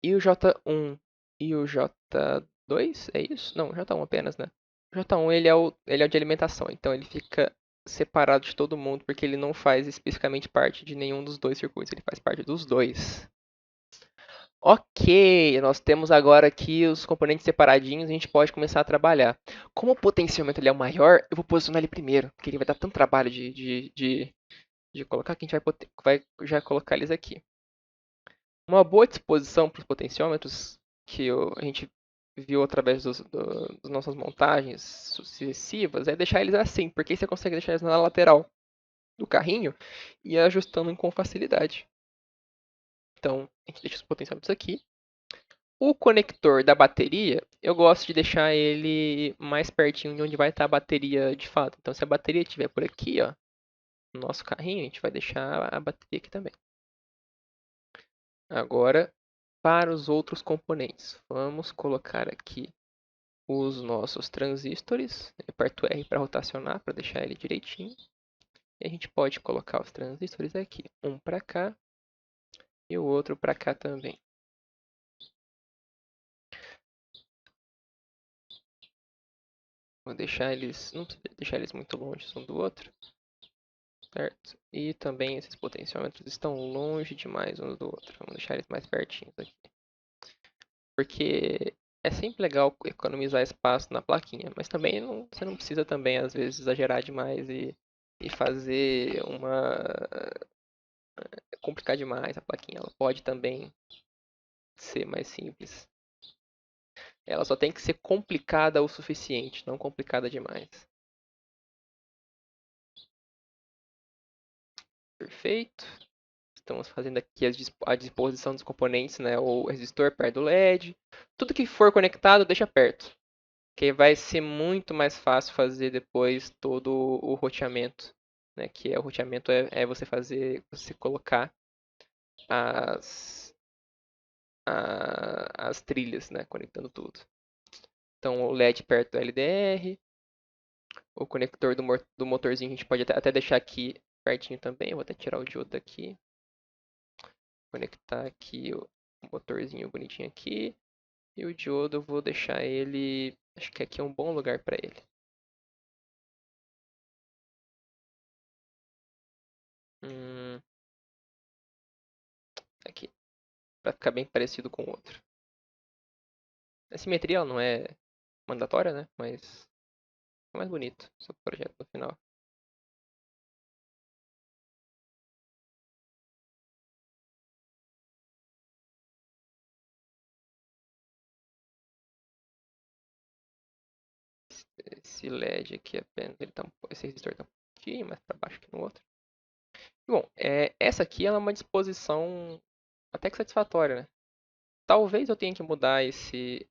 E o J1 e o J2, é isso? Não, J1 apenas, né? O J1 ele é o de alimentação, então ele fica separado de todo mundo porque ele não faz especificamente parte de nenhum dos dois circuitos, ele faz parte dos dois. Ok, nós temos agora aqui os componentes separadinhos, a gente pode começar a trabalhar. Como o potenciômetro ele é o maior, eu vou posicionar ele primeiro, porque ele vai dar tanto trabalho de colocar que a gente vai já colocar eles aqui. Uma boa disposição para os potenciômetros, que a gente viu através das nossas montagens sucessivas, é deixar eles assim, porque aí você consegue deixar eles na lateral do carrinho e ir ajustando com facilidade. Então, a gente deixa os potenciômetros aqui. O conector da bateria, eu gosto de deixar ele mais pertinho de onde vai estar a bateria de fato. Então, se a bateria estiver por aqui, ó, no nosso carrinho, a gente vai deixar a bateria aqui também. Agora, para os outros componentes, vamos colocar aqui os nossos transistores. Eu aperto R para rotacionar, para deixar ele direitinho. E a gente pode colocar os transistores aqui, um para cá e o outro para cá também. Vou deixar eles, não precisa deixar eles muito longe um do outro, certo? E também esses potenciômetros estão longe demais um do outro. Vamos deixar eles mais pertinhos aqui. Porque é sempre legal economizar espaço na plaquinha, mas também você não precisa também às vezes exagerar demais e fazer complicar demais a plaquinha. Ela pode também ser mais simples. Ela só tem que ser complicada o suficiente, não complicada demais. Perfeito. Estamos fazendo aqui a disposição dos componentes, né? O resistor perto do LED. Tudo que for conectado, deixa perto. Que vai ser muito mais fácil fazer depois todo o roteamento. Né? Que o roteamento é você colocar as, as trilhas, né? Conectando tudo. Então o LED perto do LDR. O conector do motorzinho a gente pode até deixar aqui pertinho também. Eu vou até tirar o diodo daqui. Conectar aqui o motorzinho bonitinho aqui. E o diodo eu vou deixar ele. Acho que aqui é um bom lugar para ele. Hum, aqui. Para ficar bem parecido com o outro. A simetria ela não é mandatória, né? Mas é mais bonito o seu projeto no final. Esse LED aqui apenas, ele tá esse resistor tá um pouquinho mais para baixo que no outro. Bom, essa aqui ela é uma disposição até que satisfatória, né? Talvez eu tenha que mudar esse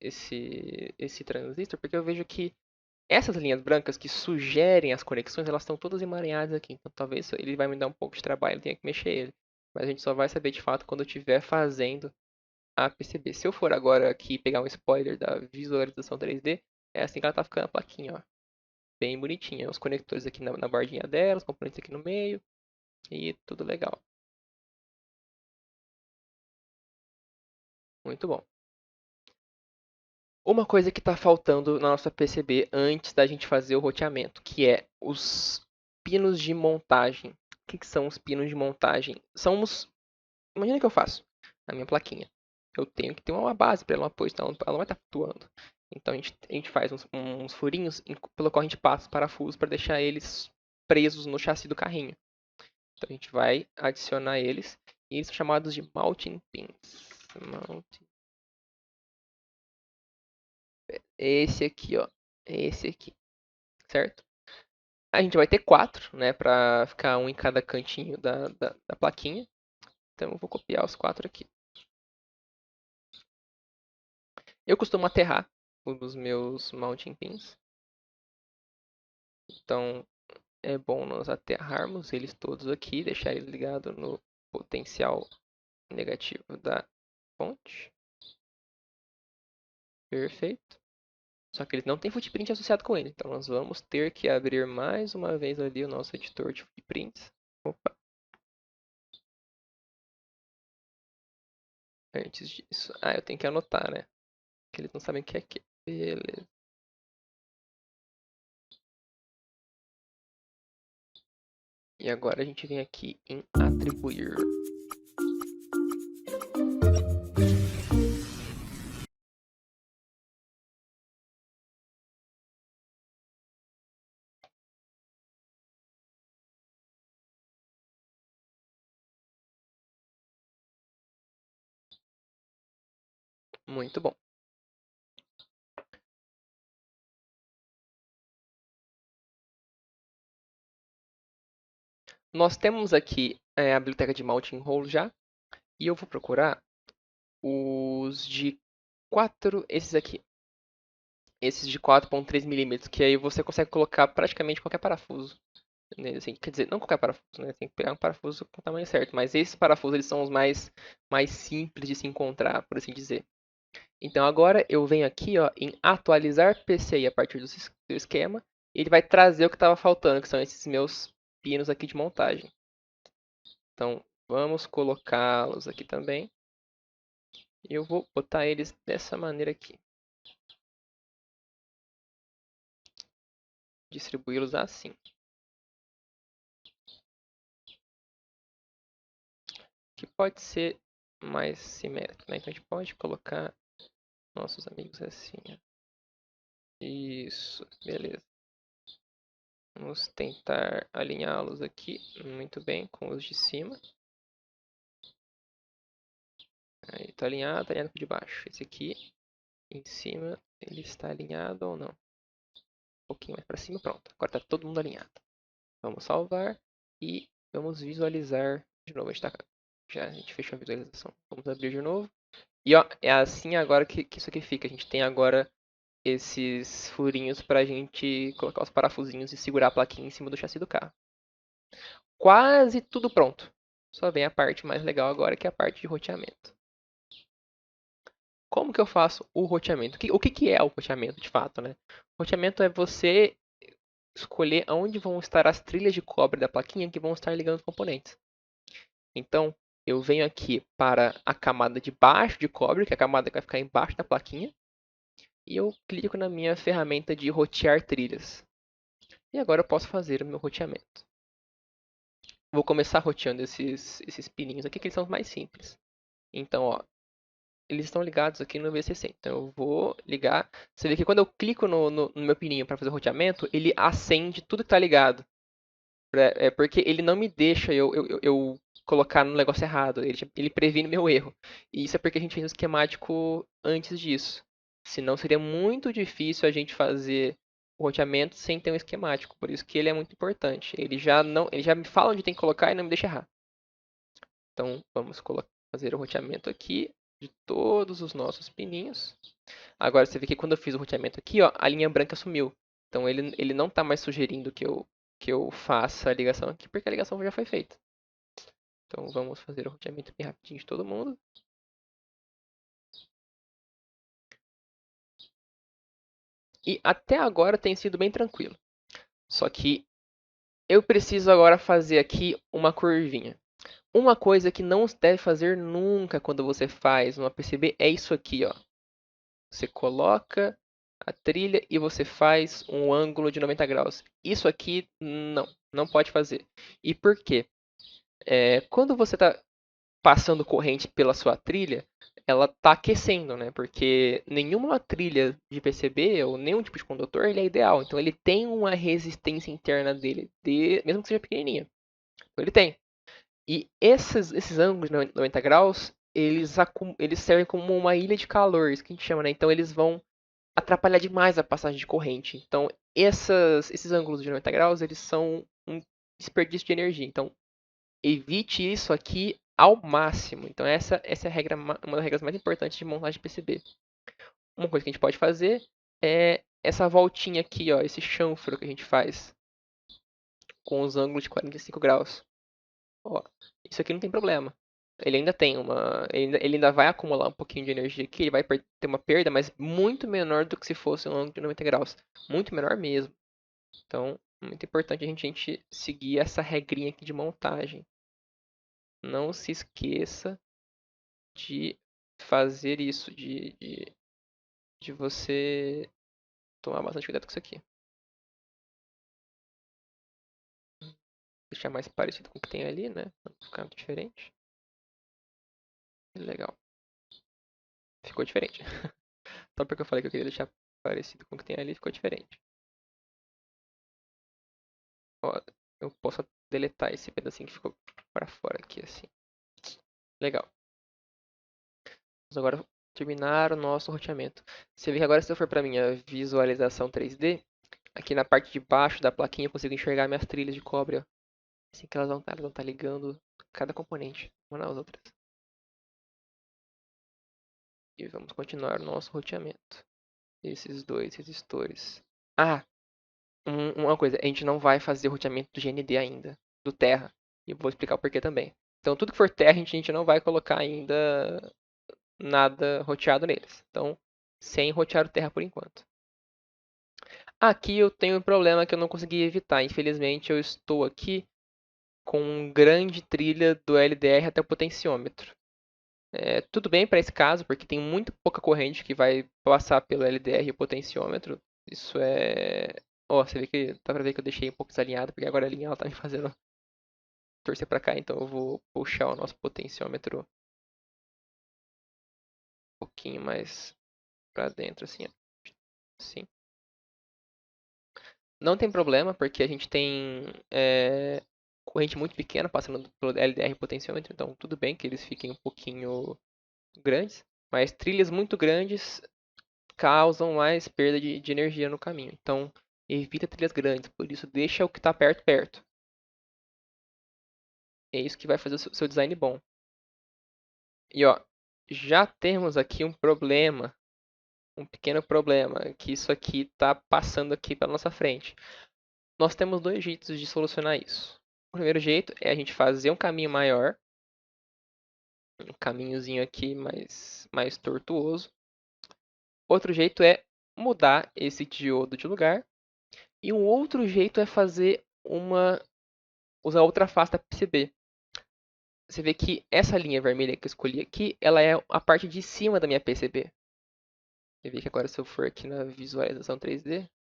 transistor, porque eu vejo que essas linhas brancas que sugerem as conexões, elas estão todas emaranhadas aqui. Então talvez ele vai me dar um pouco de trabalho, eu tenha que mexer ele. Mas a gente só vai saber de fato quando eu estiver fazendo a PCB. Se eu for agora aqui pegar um spoiler da visualização 3D, é assim que ela tá ficando a plaquinha, ó. Bem bonitinha. Os conectores aqui na bordinha dela, os componentes aqui no meio. E tudo legal. Muito bom. Uma coisa que está faltando na nossa PCB antes da gente fazer o roteamento, que é os pinos de montagem. O que são os pinos de montagem? São os... Imagina que eu faço a minha plaquinha. Eu tenho que ter uma base para ela, um apoio, senão ela não vai estar flutuando. Então a gente faz uns furinhos pelo qual a gente passa os parafusos para deixar eles presos no chassi do carrinho. Então a gente vai adicionar eles e eles são chamados de mounting pins. Esse aqui, ó. Esse aqui, certo? A gente vai ter quatro, né? Pra ficar um em cada cantinho da plaquinha. Então eu vou copiar os quatro aqui. Eu costumo aterrar os meus mounting pins. Então é bom nós aterrarmos eles todos aqui, deixar ele ligado no potencial negativo da fonte. Perfeito. Só que ele não tem footprint associado com ele. Então nós vamos ter que abrir mais uma vez ali o nosso editor de footprints. Opa, antes disso. Ah, eu tenho que anotar, né? Que eles não sabem o que é que. Beleza. E agora a gente vem aqui em atribuir. Muito bom. Nós temos aqui a biblioteca de Mountain Hole já. E eu vou procurar os de 4. Esses aqui. Esses de 4,3 milímetros. Que aí você consegue colocar praticamente qualquer parafuso. Né? Assim, quer dizer, não qualquer parafuso, né? Tem que pegar um parafuso com o tamanho certo. Mas esses parafusos eles são os mais simples de se encontrar, por assim dizer. Então agora eu venho aqui ó, em atualizar PCI a partir do esquema. E ele vai trazer o que estava faltando, que são esses meus pinos aqui de montagem. Então vamos colocá-los aqui também. E eu vou botar eles dessa maneira aqui. Distribuí-los assim. Que pode ser mais simétrico, né? Então a gente pode colocar nossos amigos assim. Ó. Isso, beleza. Vamos tentar alinhá-los aqui muito bem com os de cima. Aí está alinhado com o de baixo. Esse aqui em cima, ele está alinhado ou não? Um pouquinho mais para cima, pronto. Agora está todo mundo alinhado. Vamos salvar e vamos visualizar de novo. A gente fechou a visualização. Vamos abrir de novo. E ó, é assim agora que isso aqui fica. A gente tem agora esses furinhos para a gente colocar os parafusinhos e segurar a plaquinha em cima do chassi do carro. Quase tudo pronto. Só vem a parte mais legal agora, que é a parte de roteamento. Como que eu faço o roteamento? O que é o roteamento de fato, né? O roteamento é você escolher onde vão estar as trilhas de cobre da plaquinha que vão estar ligando os componentes. Então, eu venho aqui para a camada de baixo de cobre, que é a camada que vai ficar embaixo da plaquinha, e eu clico na minha ferramenta de rotear trilhas. E agora eu posso fazer o meu roteamento. Vou começar roteando esses pininhos aqui, que eles são os mais simples. Então, ó, eles estão ligados aqui no VCC. Então eu vou ligar. Você vê que quando eu clico no meu pininho para fazer o roteamento, ele acende tudo que está ligado. É porque ele não me deixa eu colocar no negócio errado. Ele previne meu erro. E isso é porque a gente fez um esquemático antes disso. Senão seria muito difícil a gente fazer o roteamento sem ter um esquemático. Por isso que ele é muito importante. Ele já me fala onde tem que colocar e não me deixa errar. Então vamos fazer o roteamento aqui de todos os nossos pininhos. Agora você vê que quando eu fiz o roteamento aqui, ó, a linha branca sumiu. Então ele não está mais sugerindo que eu faça a ligação aqui, porque a ligação já foi feita. Então vamos fazer o roteamento bem rapidinho de todo mundo. E até agora tem sido bem tranquilo. Só que eu preciso agora fazer aqui uma curvinha. Uma coisa que não se deve fazer nunca quando você faz uma PCB é isso aqui, ó. Você coloca a trilha e você faz um ângulo de 90 graus. Isso aqui não pode fazer. E por quê? Quando você está passando corrente pela sua trilha, ela está aquecendo, né? Porque nenhuma trilha de PCB ou nenhum tipo de condutor ele é ideal. Então ele tem uma resistência interna dele, mesmo que seja pequenininha. Então, ele tem. E esses ângulos de 90 graus, eles servem como uma ilha de calor, isso que a gente chama, né? Então eles vão atrapalhar demais a passagem de corrente. Então esses ângulos de 90 graus, eles são um desperdício de energia. Então evite isso aqui ao máximo. Então essa é uma das regras mais importantes de montagem de PCB. Uma coisa que a gente pode fazer é essa voltinha aqui, ó, esse chanfro que a gente faz com os ângulos de 45 graus. Ó, isso aqui não tem problema. Ele ainda tem ele ainda vai acumular um pouquinho de energia aqui, ele vai ter uma perda, mas muito menor do que se fosse um ângulo de 90 graus. Muito menor mesmo. Então, muito importante a gente seguir essa regrinha aqui de montagem. Não se esqueça de fazer isso, de você tomar bastante cuidado com isso aqui. Deixar mais parecido com o que tem ali, né? Não ficar muito diferente. Legal. Ficou diferente. Só porque eu falei que eu queria deixar parecido com o que tem ali, ficou diferente. Ó, eu posso deletar esse pedacinho que ficou para fora aqui, assim. Legal. Vamos agora terminar o nosso roteamento. Você vê que agora se eu for para minha visualização 3D, aqui na parte de baixo da plaquinha eu consigo enxergar minhas trilhas de cobre, ó. Assim que elas vão estar ligando cada componente, uma nas outras. E vamos continuar o nosso roteamento. Esses dois resistores. Ah, uma coisa, a gente não vai fazer o roteamento do GND ainda, do Terra. E eu vou explicar o porquê também. Então, tudo que for Terra, a gente não vai colocar ainda nada roteado neles. Então, sem rotear o Terra por enquanto. Aqui eu tenho um problema que eu não consegui evitar. Infelizmente, eu estou aqui com grande trilha do LDR até o potenciômetro. Tudo bem para esse caso, porque tem muito pouca corrente que vai passar pelo LDR e o potenciômetro. Isso é. Ó, você vê que dá pra ver que eu deixei um pouco desalinhado, porque agora a linha ela tá me fazendo torcer para cá, então eu vou puxar o nosso potenciômetro um pouquinho mais para dentro, assim, ó. Assim. Não tem problema, porque a gente tem corrente muito pequena passando pelo LDR e potenciômetro, então tudo bem que eles fiquem um pouquinho grandes, mas trilhas muito grandes causam mais perda de energia no caminho. Então, evita trilhas grandes, por isso deixa o que está perto, perto. É isso que vai fazer o seu design bom. E ó, já temos aqui um problema, um pequeno problema, que isso aqui está passando aqui pela nossa frente. Nós temos dois jeitos de solucionar isso. O primeiro jeito é a gente fazer um caminho maior, um caminhozinho aqui mais tortuoso. Outro jeito é mudar esse diodo de lugar. E um outro jeito é usar outra face da PCB. Você vê que essa linha vermelha que eu escolhi aqui, ela é a parte de cima da minha PCB. Você vê que agora se eu for aqui na visualização 3D,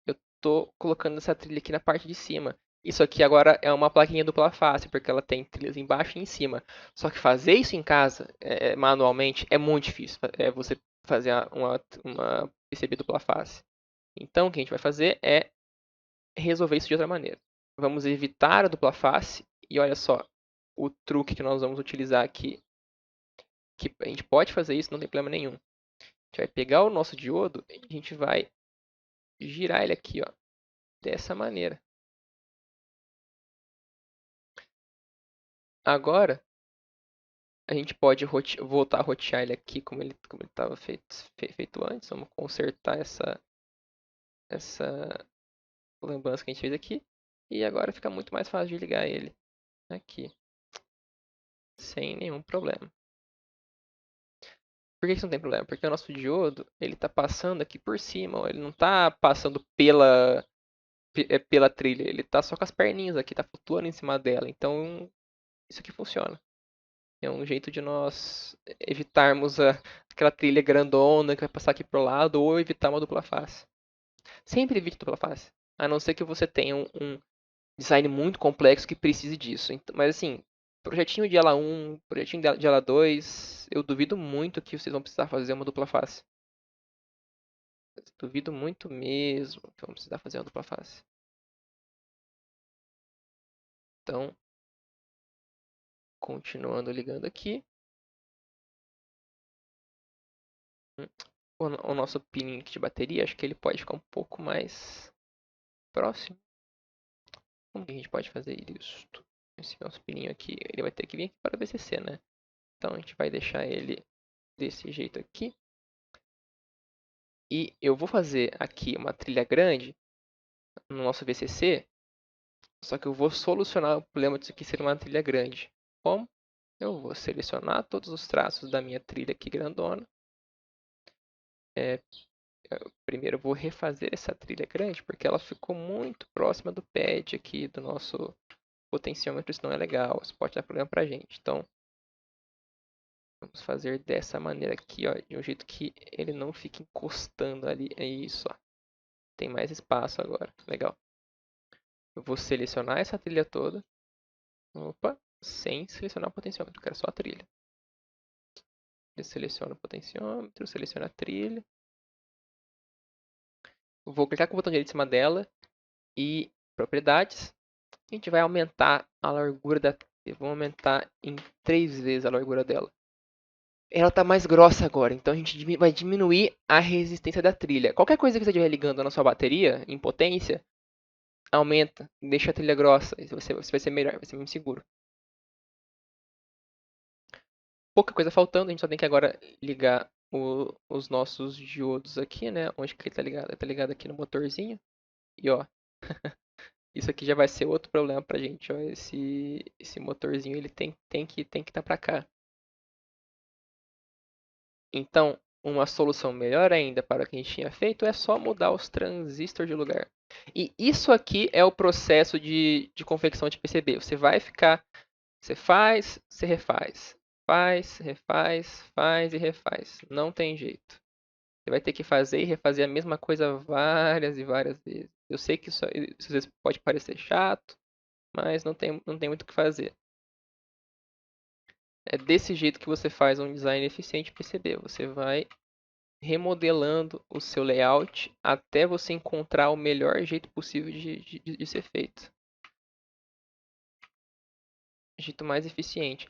eu estou colocando essa trilha aqui na parte de cima. Isso aqui agora é uma plaquinha dupla face, porque ela tem trilhas embaixo e em cima. Só que fazer isso em casa, manualmente, é muito difícil. É você fazer uma PCB dupla face. Então, o que a gente vai fazer é resolver isso de outra maneira. Vamos evitar a dupla face. E olha só, o truque que nós vamos utilizar aqui, que a gente pode fazer isso, não tem problema nenhum. A gente vai pegar o nosso diodo e a gente vai girar ele aqui, ó, dessa maneira. Agora, a gente pode voltar a rotear ele aqui como ele estava feito antes. Vamos consertar essa lambança que a gente fez aqui. E agora fica muito mais fácil de ligar ele aqui, sem nenhum problema. Por que isso não tem problema? Porque o nosso diodo, ele está passando aqui por cima, ó, ele não está passando pela trilha, ele está só com as perninhas aqui, está flutuando em cima dela. Então, isso aqui funciona. É um jeito de nós evitarmos aquela trilha grandona que vai passar aqui pro lado ou evitar uma dupla face. Sempre evite dupla face. A não ser que você tenha um design muito complexo que precise disso. Mas assim, projetinho de ala 1, projetinho de ala 2, eu duvido muito que vocês vão precisar fazer uma dupla face. Duvido muito mesmo que vão precisar fazer uma dupla face. Então, continuando ligando aqui. O nosso pininho aqui de bateria, acho que ele pode ficar um pouco mais próximo. Como que a gente pode fazer isso? Esse nosso pininho aqui, ele vai ter que vir aqui para o VCC, né? Então a gente vai deixar ele desse jeito aqui. E eu vou fazer aqui uma trilha grande no nosso VCC, só que eu vou solucionar o problema disso aqui ser uma trilha grande. Como? Eu vou selecionar todos os traços da minha trilha aqui grandona. Primeiro eu vou refazer essa trilha grande, porque ela ficou muito próxima do pad aqui do nosso potenciômetro, isso não é legal, isso pode dar problema pra gente. Então, vamos fazer dessa maneira aqui, ó, de um jeito que ele não fique encostando ali. É isso, ó. Tem mais espaço agora. Legal. Eu vou selecionar essa trilha toda. Opa, sem selecionar o potenciômetro, eu quero só a trilha. Eu seleciono o potenciômetro, seleciono a trilha. Eu vou clicar com o botão direito em cima dela e propriedades. A gente vai aumentar a largura da trilha. Vamos aumentar em 3 vezes a largura dela. Ela está mais grossa agora, então a gente vai diminuir a resistência da trilha. Qualquer coisa que você estiver ligando na sua bateria, em potência, aumenta, deixa a trilha grossa. Você vai ser melhor, vai ser mais seguro. Pouca coisa faltando, a gente só tem que agora ligar os nossos diodos aqui, né? Onde que ele está ligado? Ele está ligado aqui no motorzinho. E ó, isso aqui já vai ser outro problema pra gente, ó. Esse motorzinho ele tem que estar pra cá. Então, uma solução melhor ainda para o que a gente tinha feito é só mudar os transistores de lugar. E isso aqui é o processo de confecção de PCB. Você faz, você refaz. Faz, refaz, faz e refaz. Não tem jeito. Você vai ter que fazer e refazer a mesma coisa várias e várias vezes. Eu sei que isso às vezes pode parecer chato, mas não tem muito o que fazer. É desse jeito que você faz um design eficiente de PCB. Você vai remodelando o seu layout até você encontrar o melhor jeito possível de ser feito. O jeito mais eficiente.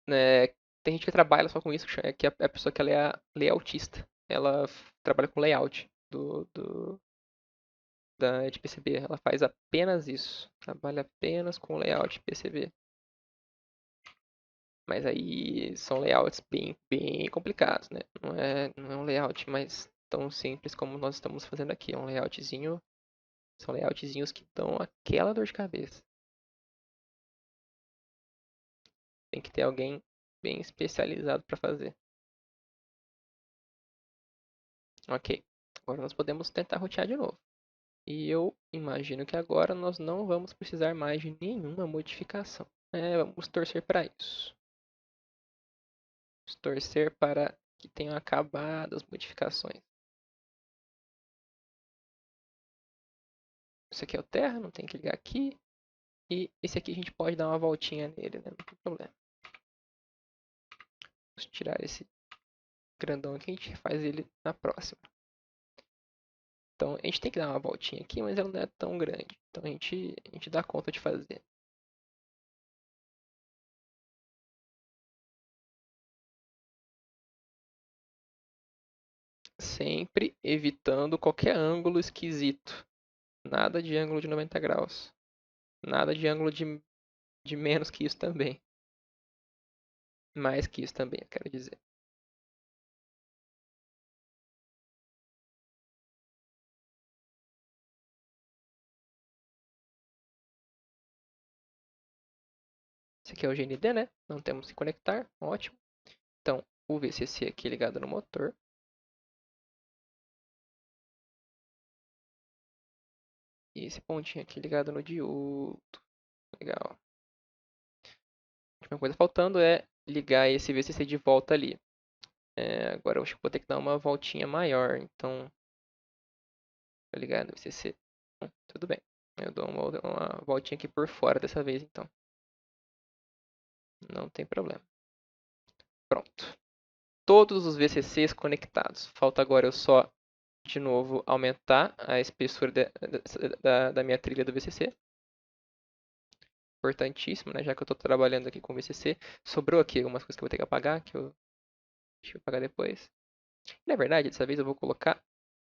Né? Tem gente que trabalha só com isso, que é a pessoa que ela é a layoutista. Ela trabalha com layout de PCB. Ela faz apenas isso. Trabalha apenas com layout de PCB. Mas aí são layouts bem complicados, né? Não é um layout mais tão simples como nós estamos fazendo aqui. É um layoutzinho. São layoutzinhos que dão aquela dor de cabeça. Tem que ter alguém bem especializado para fazer. Ok. Agora nós podemos tentar rotear de novo. E eu imagino que agora nós não vamos precisar mais de nenhuma modificação. Vamos torcer para isso. Vamos torcer para que tenham acabado as modificações. Isso aqui é o terra, não tem que ligar aqui. E esse aqui a gente pode dar uma voltinha nele, né? Não tem problema. Vamos tirar esse grandão aqui, a gente faz ele na próxima. Então a gente tem que dar uma voltinha aqui, mas ela não é tão grande. Então a gente dá conta de fazer. Sempre evitando qualquer ângulo esquisito. Nada de ângulo de 90 graus. Nada de ângulo de menos que isso também. Mais que isso também, eu quero dizer. Esse aqui é o GND, né? Não temos que conectar. Ótimo. Então, o VCC aqui ligado no motor. E esse pontinho aqui ligado no diodo. Legal. A última coisa faltando é ligar esse VCC de volta ali. Agora eu acho que vou ter que dar uma voltinha maior. Então, vou ligar no VCC. Tudo bem. Eu dou uma voltinha aqui por fora dessa vez, então. Não tem problema. Pronto. Todos os VCCs conectados. Falta agora eu só, de novo, aumentar a espessura da minha trilha do VCC. Importantíssimo, né? Já que eu estou trabalhando aqui com VCC. Sobrou aqui algumas coisas que eu vou ter que apagar, que eu deixa eu apagar depois. Na verdade, dessa vez eu vou colocar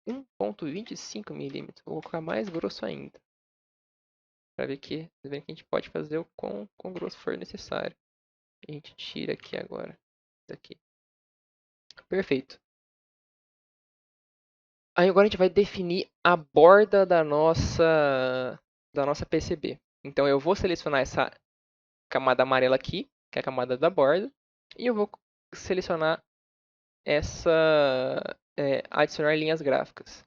1,25 milímetros. Vou colocar mais grosso ainda. Para ver que a gente pode fazer o quão grosso for necessário. A gente tira aqui agora. Isso aqui. Perfeito. Aí agora a gente vai definir a borda da nossa PCB. Então eu vou selecionar essa camada amarela aqui, que é a camada da borda, e eu vou selecionar essa adicionar linhas gráficas.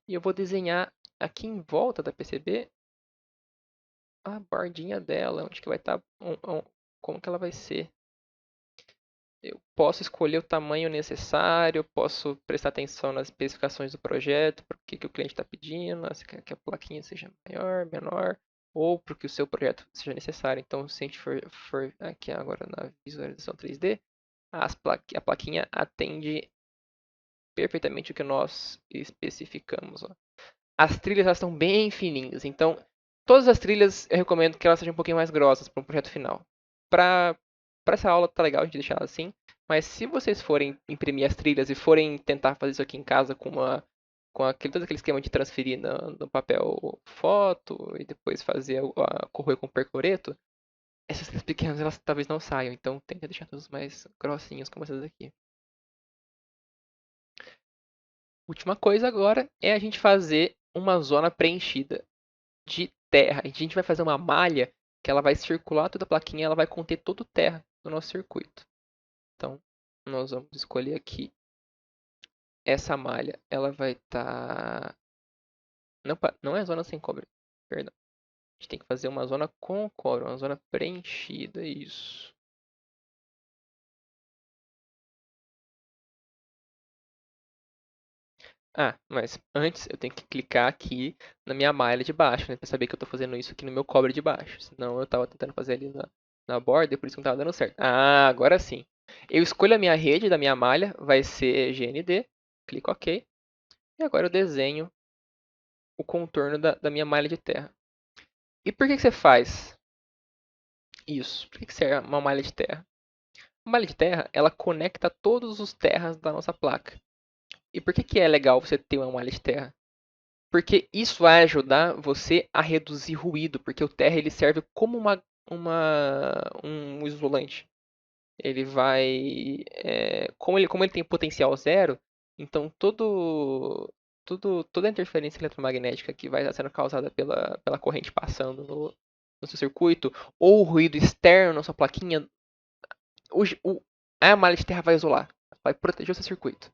E eu vou desenhar aqui em volta da PCB a bordinha dela, onde que vai estar, como que ela vai ser. Eu posso escolher o tamanho necessário, posso prestar atenção nas especificações do projeto, para o que o cliente está pedindo, se quer que a plaquinha seja maior, menor, ou para que o seu projeto seja necessário. Então, se a gente for aqui agora na visualização 3D, a plaquinha atende perfeitamente o que nós especificamos. Ó. As trilhas elas estão bem fininhas, então todas as trilhas eu recomendo que elas sejam um pouquinho mais grossas para um projeto final. Para essa aula tá legal a gente deixar ela assim, mas se vocês forem imprimir as trilhas e forem tentar fazer isso aqui em casa todo aquele esquema de transferir no papel foto e depois fazer correr com percloreto, essas trilhas pequenas elas talvez não saiam, então tenta deixar todas mais grossinhas como essas aqui. Última coisa agora é a gente fazer uma zona preenchida de terra. A gente vai fazer uma malha que ela vai circular toda a plaquinha, ela vai conter todo o terra do nosso circuito. Então, nós vamos escolher aqui essa malha. Ela vai estar... Não é zona sem cobre, perdão. A gente tem que fazer uma zona com cobre, uma zona preenchida, isso. Ah, mas antes eu tenho que clicar aqui na minha malha de baixo, né? Pra saber que eu tô fazendo isso aqui no meu cobre de baixo. Senão eu tava tentando fazer ali na borda e por isso não tava dando certo. Ah, agora sim. Eu escolho a minha rede da minha malha, vai ser GND. Clico OK. E agora eu desenho o contorno da minha malha de terra. E por que você faz isso? Por que serve uma malha de terra? A malha de terra, ela conecta todos os terras da nossa placa. E por que é legal você ter uma malha de terra? Porque isso vai ajudar você a reduzir ruído, porque o terra ele serve como um isolante. Ele vai, como ele tem potencial zero, então toda a interferência eletromagnética que vai estar sendo causada pela corrente passando no seu circuito, ou o ruído externo na sua plaquinha, o, o- a malha de terra vai isolar, vai proteger o seu circuito.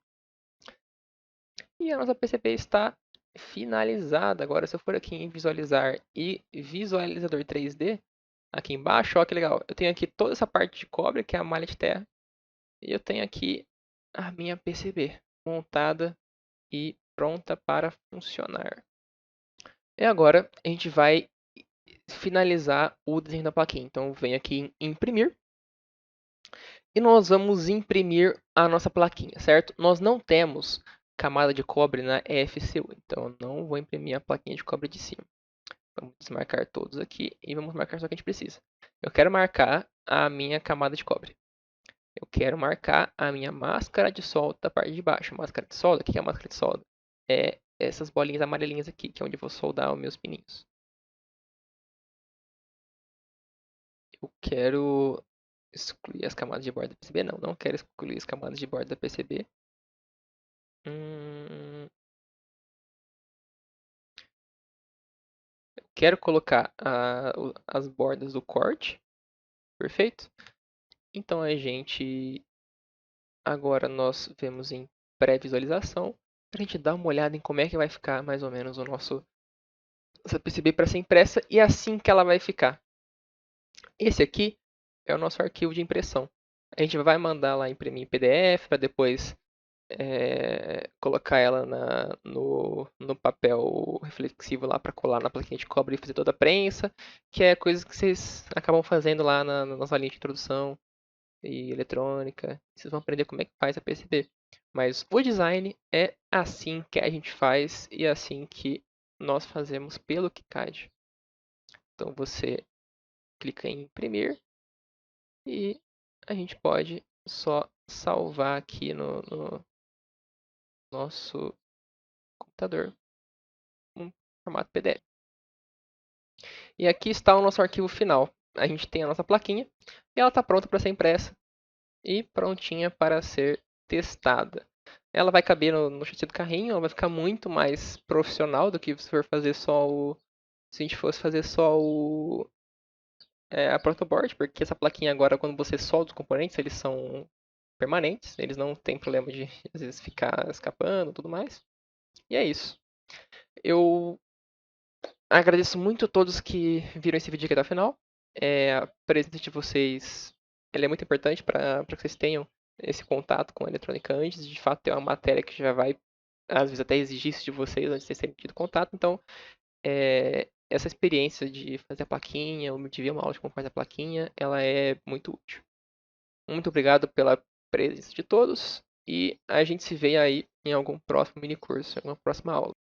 E a nossa PCB está finalizada. Agora, se eu for aqui em visualizar e visualizador 3D, aqui embaixo, ó que legal. Eu tenho aqui toda essa parte de cobre, que é a malha de terra. E eu tenho aqui a minha PCB montada e pronta para funcionar. E agora a gente vai finalizar o desenho da plaquinha. Então vem aqui em imprimir. E nós vamos imprimir a nossa plaquinha, certo? Nós não temos camada de cobre na EFCU, então eu não vou imprimir a plaquinha de cobre de cima. Vamos desmarcar todos aqui e vamos marcar só o que a gente precisa. Eu quero marcar a minha camada de cobre. Eu quero marcar a minha máscara de solda da parte de baixo. Máscara de solda, o que é a máscara de solda? É essas bolinhas amarelinhas aqui, que é onde eu vou soldar os meus pininhos. Eu quero excluir as camadas de borda da PCB. Não, não quero excluir as camadas de borda da PCB. Quero colocar as bordas do corte. Perfeito? Então agora nós vemos em pré-visualização, para a gente dar uma olhada em como é que vai ficar mais ou menos essa PCB para ser impressa e assim que ela vai ficar. Esse aqui é o nosso arquivo de impressão. A gente vai mandar lá imprimir em PDF para depois colocar ela no papel reflexivo lá para colar na plaquinha de cobre e fazer toda a prensa, que é coisa que vocês acabam fazendo lá nas aulinhas de introdução e eletrônica. Vocês vão aprender como é que faz a PCB. Mas o design é assim que a gente faz e é assim que nós fazemos pelo KiCad. Então você clica em imprimir e a gente pode só salvar aqui no nosso computador um formato PDF. E aqui está o nosso arquivo final. A gente tem a nossa plaquinha e ela está pronta para ser impressa e prontinha para ser testada. Ela vai caber no chassi do carrinho, ela vai ficar muito mais profissional do que se for fazer se a gente fosse fazer só a protoboard, porque essa plaquinha agora, quando você solda os componentes, eles são permanentes, eles não tem problema de às vezes ficar escapando e tudo mais. E é isso. Eu agradeço muito a todos que viram esse vídeo aqui até o final. A presença de vocês ela é muito importante para que vocês tenham esse contato com a eletrônica antes de fato ter uma matéria que já vai, às vezes, até exigir isso de vocês antes de vocês terem tido contato. Então, essa experiência de fazer a plaquinha, ou de ver uma aula de como faz a plaquinha, ela é muito útil. Muito obrigado pela presença de todos e a gente se vê aí em algum próximo mini curso, em alguma próxima aula.